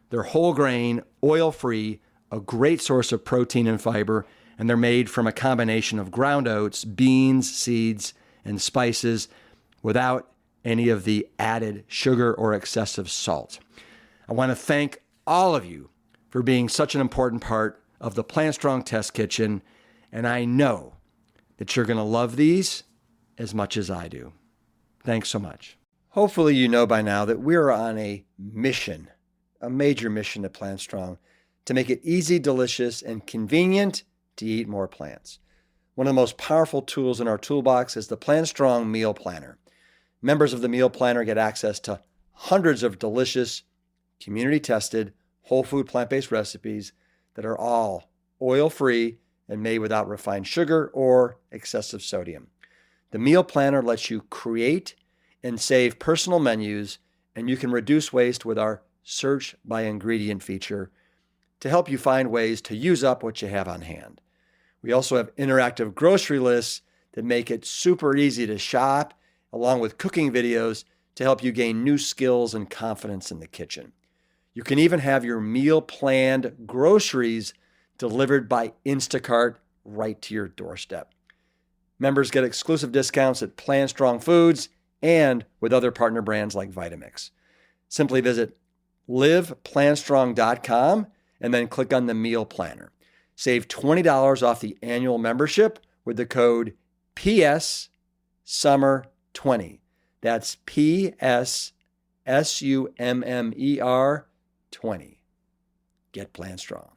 They're whole grain, oil-free, a great source of protein and fiber, and they're made from a combination of ground oats, beans, seeds, and spices without any of the added sugar or excessive salt. I want to thank all of you for being such an important part of the Plant Strong Test Kitchen, and I know that you're going to love these as much as I do. Thanks so much. Hopefully you know by now that we're on a mission, a major mission at Plant Strong, to make it easy, delicious, and convenient to eat more plants. One of the most powerful tools in our toolbox is the Plant Strong Meal Planner. Members of the Meal Planner get access to hundreds of delicious, community-tested, whole food plant-based recipes that are all oil-free and made without refined sugar or excessive sodium. The Meal Planner lets you create and save personal menus, and you can reduce waste with our Search by Ingredient feature to help you find ways to use up what you have on hand. We also have interactive grocery lists that make it super easy to shop, along with cooking videos to help you gain new skills and confidence in the kitchen. You can even have your meal planned groceries delivered by Instacart right to your doorstep. Members get exclusive discounts at Plant Strong Foods and with other partner brands like Vitamix. Simply visit liveplantstrong.com and then click on the Meal Planner. Save $20 off the annual membership with the code PSSummer20. That's PSSUMMER 20. Get Plant Strong.